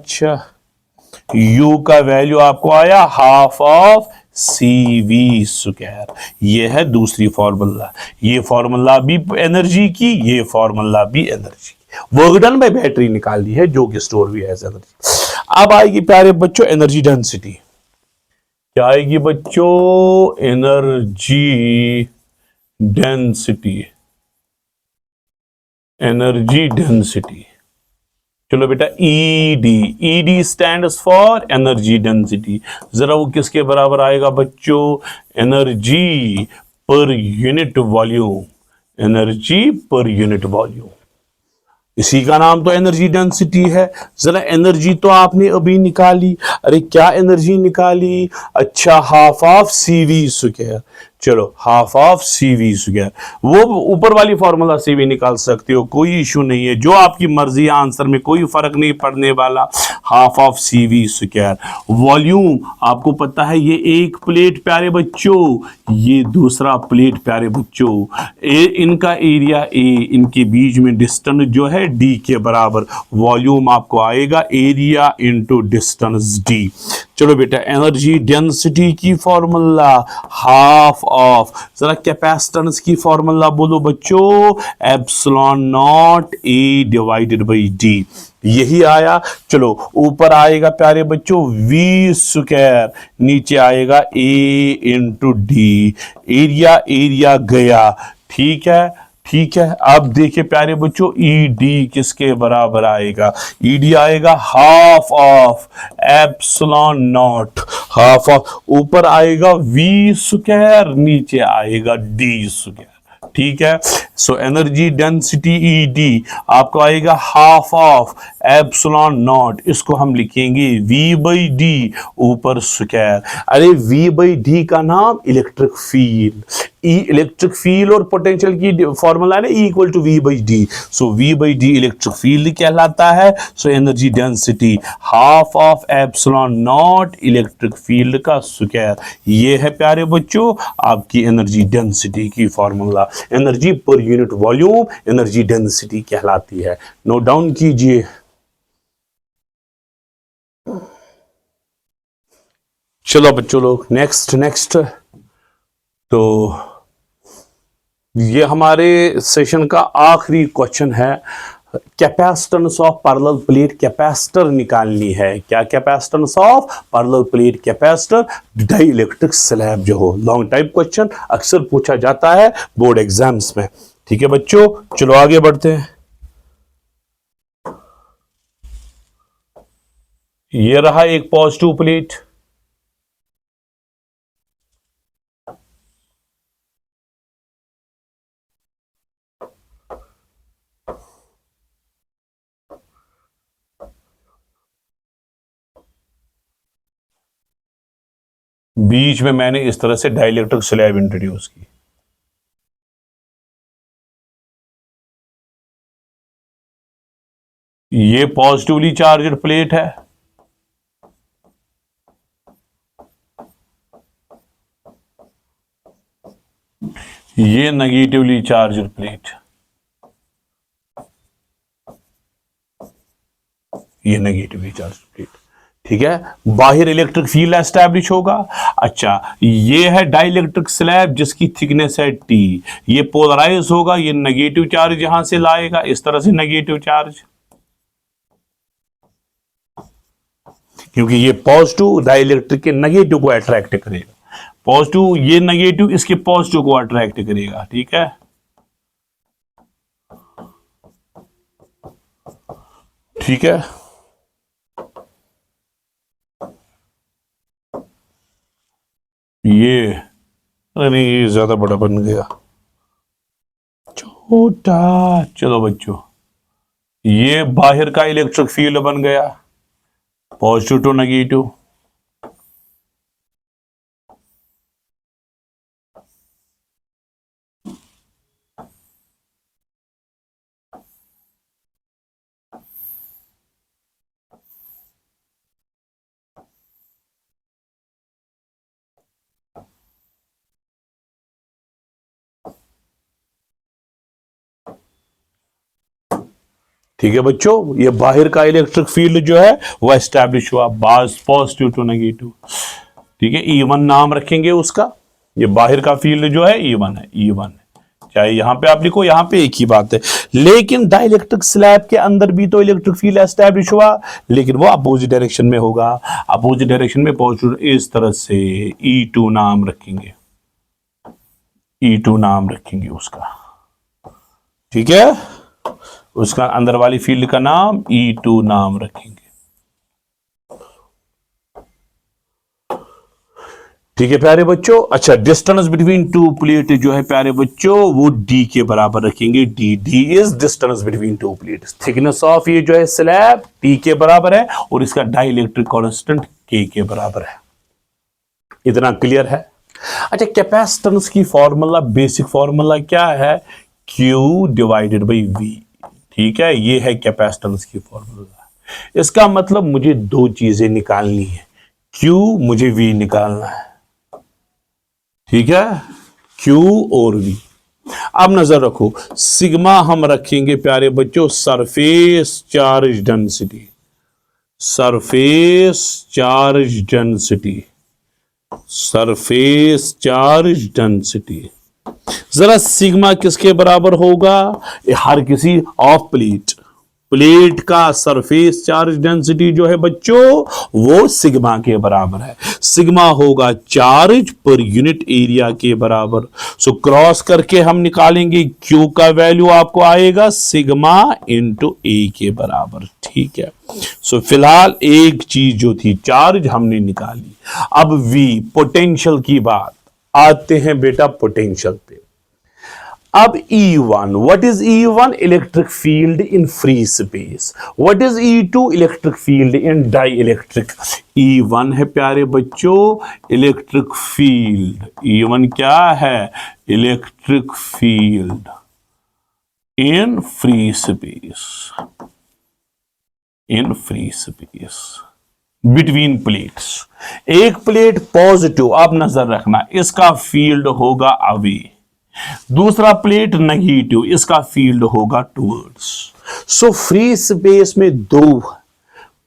U का वैल्यू आपको आया हाफ ऑफ CV स्क्वायर। ये है दूसरी फॉर्मूला। ये फॉर्मूला भी एनर्जी की, ये फॉर्मूला भी एनर्जी की। वर्क डन बाय बैटरी निकाल ली है, जो कि स्टोर भी है एनर्जी। अब आएगी प्यारे बच्चों एनर्जी डेंसिटी। क्या आएगी बच्चों? Energy density. चलो बेटा, ED stands for energy density. जरा वो किसके बराबर आएगा बच्चों? Energy per unit volume, energy per unit volume. इसी का नाम तो एनर्जी डेंसिटी है। जरा एनर्जी तो आपने अभी निकाली। अरे क्या एनर्जी निकाली? अच्छा, हाफ ऑफ CV स्क्वायर। चलो, हाफ ऑफ CV स्क्वायर, वो ऊपर वाली फॉर्मूला से भी निकाल सकते हो, कोई इशू नहीं है, जो आपकी मर्जी है, आंसर में कोई फर्क नहीं पड़ने वाला। Half of CV square. Volume आपको पता है, ये एक प्लेट प्यारे बच्चों, ये दूसरा प्लेट प्यारे बच्चों, इनका एरिया A, इनके बीच में डिस्टेंस जो है D के बराबर। वॉल्यूम आपको आएगा एरिया इंटू डिस्टेंस D। चलो बेटा, एनर्जी डेंसिटी की फॉर्मूला हाफ ऑफ, जरा कैपेसिटेंस की फॉर्मूला बोलो बच्चों, epsilon not A divided by D। यही आया। चलो, ऊपर आएगा प्यारे बच्चों V स्क्वायर, नीचे आएगा A इंटू D। एरिया गया। ठीक है, ठीक है, अब देखिए प्यारे बच्चों, ई डी किसके बराबर आएगा? ई डी आएगा half of epsilon not, half of, ऊपर आएगा वी स्क्वायर, नीचे आएगा डी स्क्वायर। ठीक है, so energy density E D आपको आएगा हाफ ऑफ एप्सिलॉन नॉट, इसको हम लिखेंगे वी बाई डी ऊपर स्क्वायर। अरे वी बाई डी का नाम electric field, E electric field और पोटेंशियल की फॉर्मूला है ना, E equal to V by D, so V by D electric field कहलाता है। So energy density half of epsilon naught electric field का square, ये है प्यारे बच्चों आपकी एनर्जी डेंसिटी की formula. Energy per unit volume energy density कहलाती है, नोट डाउन कीजिए। चलो बच्चों लोग नेक्स्ट तो ये हमारे सेशन का आखिरी क्वेश्चन है, capacitance of parallel plate capacitor निकालनी है। क्या capacitance of parallel plate capacitor dielectric slab जो हो, लॉन्ग टाइप क्वेश्चन अक्सर पूछा जाता है बोर्ड एग्जाम्स में। ठीक है बच्चों, चलो आगे बढ़ते हैं। ये रहा एक पॉजिटिव प्लेट, बीच में मैंने इस तरह से डाइलेक्ट्रिक स्लैब इंट्रोड्यूस की। ये पॉजिटिवली चार्जड प्लेट है, ये नेगेटिवली चार्जड प्लेट, ये नेगेटिवली चार्जड प्लेट। ठीक है, बाहर इलेक्ट्रिक फील्ड एस्टैब्लिश होगा। अच्छा, ये है डाइलेक्ट्रिक स्लैब जिसकी थिकनेस है टी, ये पोलराइज होगा, ये नेगेटिव चार्ज यहां से लाएगा, इस तरह से नेगेटिव चार्ज, क्योंकि ये पॉजिटिव डाइलेक्ट्रिक के नेगेटिव को अट्रैक्ट करेगा, पॉजिटिव ये नेगेटिव इसके पॉजिटिव को अट्रैक्ट करेगा। ठीक है, ठीक है, ये अरे ये ज्यादा बड़ा बन गया, छोटा। चलो बच्चों, ये बाहर का इलेक्ट्रिक फील्ड बन गया, पॉजिटिव टू नेगेटिव। ठीक है बच्चों, ये बाहर का इलेक्ट्रिक फील्ड जो है वो एस्टैब्लिश हुआ, बास पॉजिटिव टू नेगेटिव। ठीक है, E1 नाम रखेंगे उसका, ये बाहर का फील्ड जो है E1 है, E1 है, चाहे यहां पे आप लिखो, यहां पे एक ही बात है। लेकिन डाइलेक्ट्रिक स्लैब के अंदर भी तो इलेक्ट्रिक फील्ड एस्टैब्लिश हुआ, लेकिन वो अपोजिट डायरेक्शन में होगा, अपोजिट डायरेक्शन में पॉजिटिव, इस तरह से E2 नाम रखेंगे, E2 नाम रखेंगे उसका। ठीक है, उसका अंदर वाली फील्ड का नाम E2 नाम रखेंगे। ठीक है प्यारे बच्चों। अच्छा, डिस्टेंस बिटवीन टू प्लेट जो है प्यारे बच्चों वो D के बराबर रखेंगे, D is distance between two plate. Thickness of ये जो है स्लैब T के बराबर है और इसका डाइलेक्ट्रिक कांस्टेंट K के बराबर है। इतना क्लियर है। अच्छा, कैपेसिटेंस की फॉर्मूला, बेसिक फॉर्मूला क्या है? Q divided by V। ठीक है, ये है कैपेसिटेंस की फॉर्मूला। इसका मतलब मुझे दो चीजें निकालनी है, Q मुझे V निकालना है। ठीक है, Q और V। अब नजर रखो, सिग्मा हम रखेंगे प्यारे बच्चों surface charge density, surface charge density, surface charge density. जरा सिग्मा किसके बराबर होगा? हर किसी ऑफ प्लेट, प्लेट का सरफेस चार्ज डेंसिटी जो है बच्चों वो सिग्मा के बराबर है। सिग्मा होगा चार्ज पर यूनिट एरिया के बराबर। सो क्रॉस करके हम निकालेंगे क्यू का वैल्यू आपको आएगा सिग्मा इंटू ए के बराबर। ठीक है। सो फिलहाल एक चीज जो थी चार्ज हमने निकाली। अब वी पोटेंशियल की बात आते हैं बेटा पोटेंशियल पे। अब E1, what is E1? Electric field in free space. What is E2? Electric field in dielectric. E1 है प्यारे बच्चों इलेक्ट्रिक फील्ड। E1 क्या है? Electric field in free space, in free space between plates. एक plate positive, आप नजर रखना, इसका फील्ड होगा अवे, दूसरा प्लेट नेगेटिव, इसका फील्ड होगा टुवर्ड्स। सो फ्री स्पेस में दो,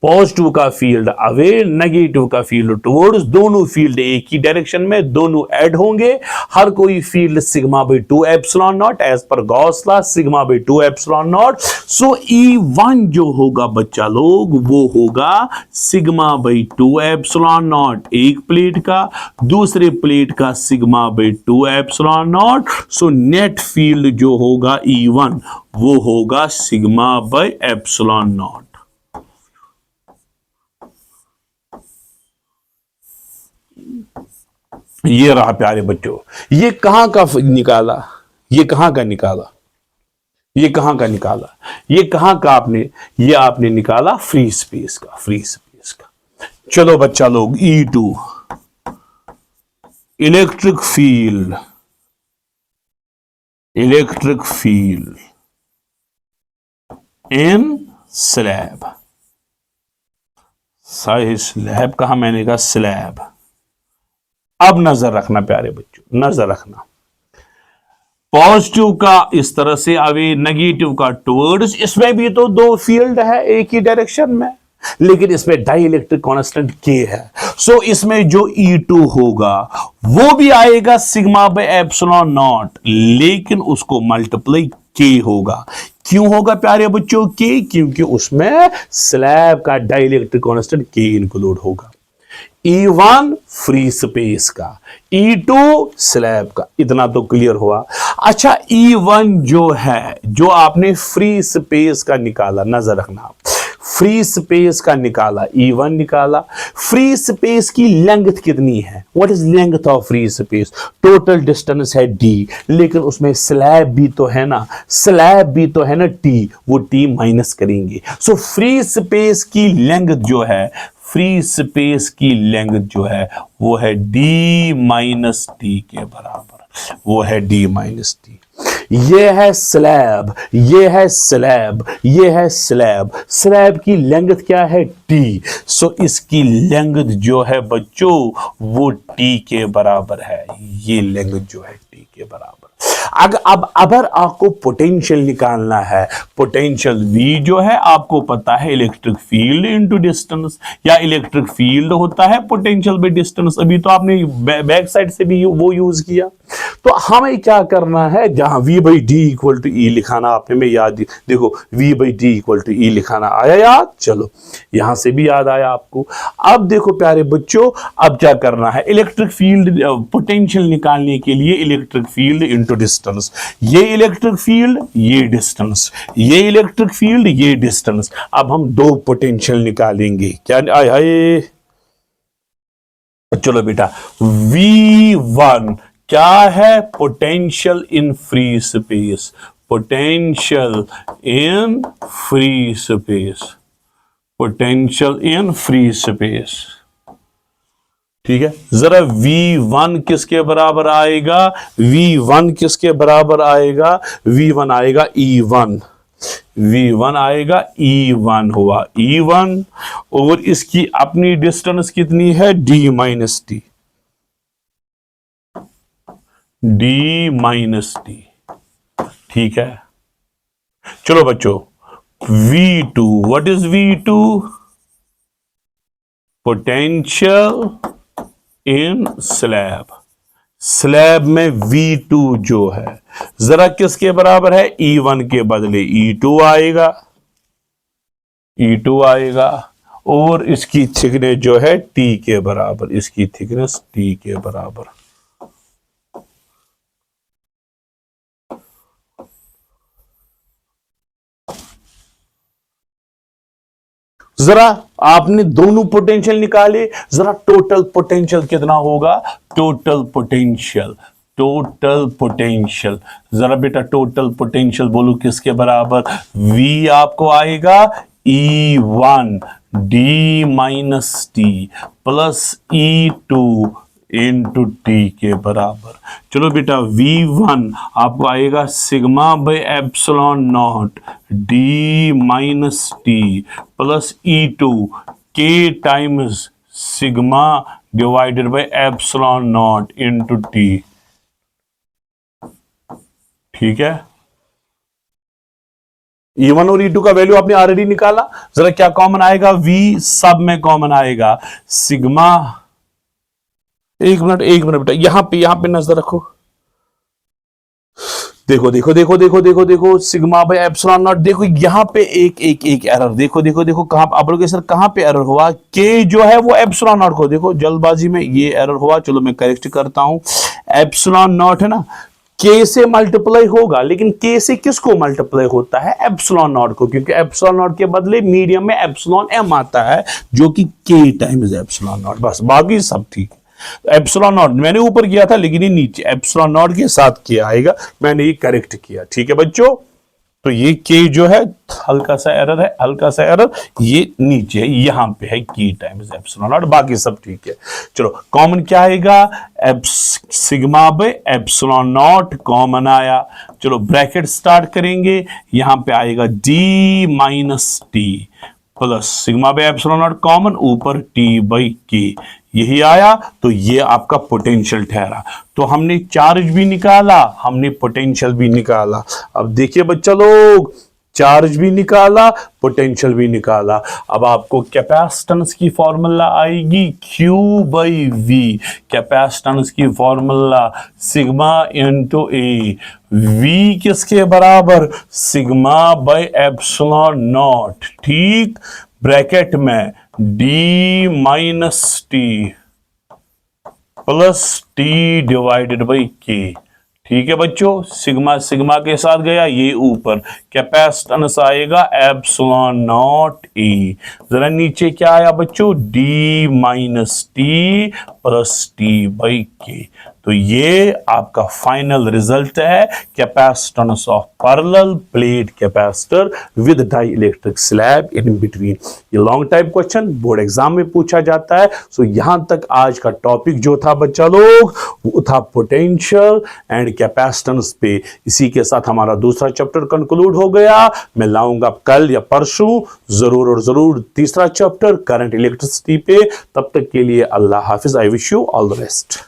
पॉजिटिव का फील्ड अवे, नेगेटिव का फील्ड टुवर्ड्स, दोनों फील्ड एक ही डायरेक्शन में, दोनों ऐड होंगे। हर कोई field sigma by 2 epsilon not as पर Gauss law, sigma by 2 epsilon not. So E1 जो होगा बच्चा लोग वो होगा सिग्मा बाई 2 एप्सिलॉन नॉट एक प्लेट का, दूसरे प्लेट का sigma by 2 epsilon not. So net field जो होगा E1 वो होगा सिग्मा बाई एप्सिलॉन नॉट। ये रहा प्यारे बच्चों। ये कहां का निकाला? ये कहां का निकाला? ये कहां का निकाला? ये कहां का आपने? ये आपने निकाला फ्री स्पेस का, फ्री स्पेस का। चलो बच्चा लोग E2 electric field, electric field इन स्लैब। सही, स्लैब कहा मैंने कहा स्लैब। अब नजर रखना प्यारे बच्चों, नजर रखना, पॉजिटिव का इस तरह से अवे, नेगेटिव का टुवर्ड्स। इसमें भी तो दो फील्ड है एक ही डायरेक्शन में, लेकिन इसमें डाई इलेक्ट्रिक कांस्टेंट के है। सो इसमें जो E2 होगा वो भी आएगा सिग्मा बाय एप्सिलॉन नॉट, लेकिन उसको मल्टीप्लाई के होगा। क्यों होगा प्यारे बच्चों के? क्योंकि उसमें स्लैब का डाई इलेक्ट्रिक कांस्टेंट के इंक्लूड होगा। E1 फ्री स्पेस का, E2 स्लैब का। इतना तो क्लियर हुआ। अच्छा, E1 जो है, जो आपने फ्री स्पेस का निकाला, नजर रखना, फ्री स्पेस का निकाला, E1 निकाला। फ्री स्पेस की लेंथ कितनी है? What is length of free space? Total distance है D, लेकिन उसमें स्लैब भी तो है ना, स्लैब भी तो है ना T, वो T माइनस करेंगे। सो फ्री स्पेस की लेंथ जो है, फ्री स्पेस की लेंथ जो है वो है D माइनस टी के बराबर, वो है D माइनस टी। ये है स्लैब, ये है स्लैब, ये है स्लैब। स्लैब की लेंथ क्या है? T। सो इसकी लेंथ जो है बच्चों वो T के बराबर है। ये लेंथ जो है T के बराबर। अगर आपको पोटेंशियल निकालना है, पोटेंशियल V जो है आपको पता है इलेक्ट्रिक फील्ड इनटू डिस्टेंस, या इलेक्ट्रिक फील्ड होता है पोटेंशियल बाय डिस्टेंस। अभी तो आपने बैक साइड से भी वो यूज किया। तो हमें क्या करना है, जहां V by D equal to E लिखाना आपने में याद, देखो V by D equal to E लिखाना आया याद? चलो यहां से भी याद आया आपको। अब देखो प्यारे बच्चों, अब क्या करना है, इलेक्ट्रिक फील्ड पोटेंशियल निकालने के लिए इलेक्ट्रिक फील्ड इनटू डिस्टेंस। ये इलेक्ट्रिक फील्ड, ये डिस्टेंस, ये इलेक्ट्रिक फील्ड, ये डिस्टेंस। अब हम दो पोटेंशियल निकालेंगे। क्या आए? चलो बेटा, V1 क्या है? Potential in free space, potential in free space, potential in free space. ठीक है, जरा V1 किसके बराबर आएगा? V1 किसके बराबर आएगा? V1 आएगा E1, V1 आएगा E1 हुआ E1, और इसकी अपनी डिस्टेंस कितनी है? D minus T, D minus T. ठीक है, चलो बच्चों, V2, what is V2? Potential in slab. Slab में V2 जो है जरा किसके बराबर है? E1 के बदले E2 आएगा। E2 आएगा और इसकी थिकनेस जो है T के बराबर, इसकी थिकनेस T के बराबर। जरा आपने दोनों पोटेंशियल निकाले, जरा टोटल पोटेंशियल कितना होगा, टोटल पोटेंशियल, टोटल पोटेंशियल, जरा बेटा टोटल पोटेंशियल बोलो किसके बराबर, V आपको आएगा E1 D minus t plus E2 into T के बराबर। चलो बेटा V1 आपको आएगा sigma by epsilon not D minus t plus E2 के times sigma divided by epsilon not into T. ठीक है, E1 और E2 का वैल्यू आपने ऑलरेडी निकाला। जरा क्या कॉमन आएगा, V सब में कॉमन आएगा सिग्मा। एक मिनट बेटा, यहां पे नजर रखो, देखो देखो देखो देखो देखो देखो सिग्मा बाई एप्सिलॉन नॉट। देखो यहां पे एक एरर, देखो देखो देखो कहां आप लोग सर कहां पे एरर हुआ, के जो है वो एप्सिलॉन नॉट को, देखो जल्दबाजी में ये एरर हुआ। चलो मैं करेक्ट करता हूं, एप्सिलॉन नॉट है ना, के से मल्टीप्लाई होगा, लेकिन के से किसको मल्टीप्लाई होता है, एप्सिलॉन नॉट को, क्योंकि एप्सिलॉन नॉट के बदले मीडियम में एप्सिलॉन एम आता है जो कि के टाइम्स एप्सिलॉन नॉट, बस बाकी सब ठीक है। एप्सिलॉन नॉट मैंने ऊपर किया था, लेकिन ये नीचे एप्सिलॉन नॉट के साथ किया आएगा, मैंने ये करेक्ट किया। ठीक है बच्चों, तो ये के जो है हल्का सा एरर है, हल्का सा एरर, ये नीचे यहां पे है के टाइम्स एप्सिलॉन नॉट, बाकी सब ठीक है। चलो कॉमन क्या आएगा, sigma by epsilon not common आया। चलो ब्रैकेट स्टार्ट करेंगे, यहां पे आएगा D minus t plus sigma by epsilon not common, ऊपर टी बाई के, यही आया। तो ये आपका पोटेंशियल ठहरा। तो हमने चार्ज भी निकाला, हमने पोटेंशियल भी निकाला। अब देखिए बच्चा लोग, चार्ज भी निकाला, पोटेंशियल भी निकाला। अब आपको कैपेसिटेंस की फॉर्मूला आएगी Q बाई V, कैपेसिटेंस की फॉर्मूला सिग्मा इंटू ए, V किसके बराबर, सिग्मा बाई एप्सिलॉन नॉट, ठीक, ब्रैकेट में D minus t plus T divided by के। ठीक है बच्चों, सिग्मा सिग्मा के साथ गया, ये ऊपर कैपेसिटेंस आएगा एप्सिलॉन नॉट ए। जरा नीचे क्या आया बच्चों, d minus t plus t by k. तो ये आपका फाइनल रिजल्ट है capacitance of parallel plate capacitor with dielectric slab in between. ये long type question board exam में पूछा जाता है। सो यहां तक आज का टॉपिक जो था बच्चा लोग, वो था पोटेंशियल एंड कैपेसिटेंस पे। इसी के साथ हमारा दूसरा चैप्टर कंक्लूड हो गया। मैं लाऊंगा कल या परसों जरूर और जरूर तीसरा चैप्टर करंट इलेक्ट्रिसिटी पे। तब तक के लिए अल्लाह हाफिज, I wish you all the best.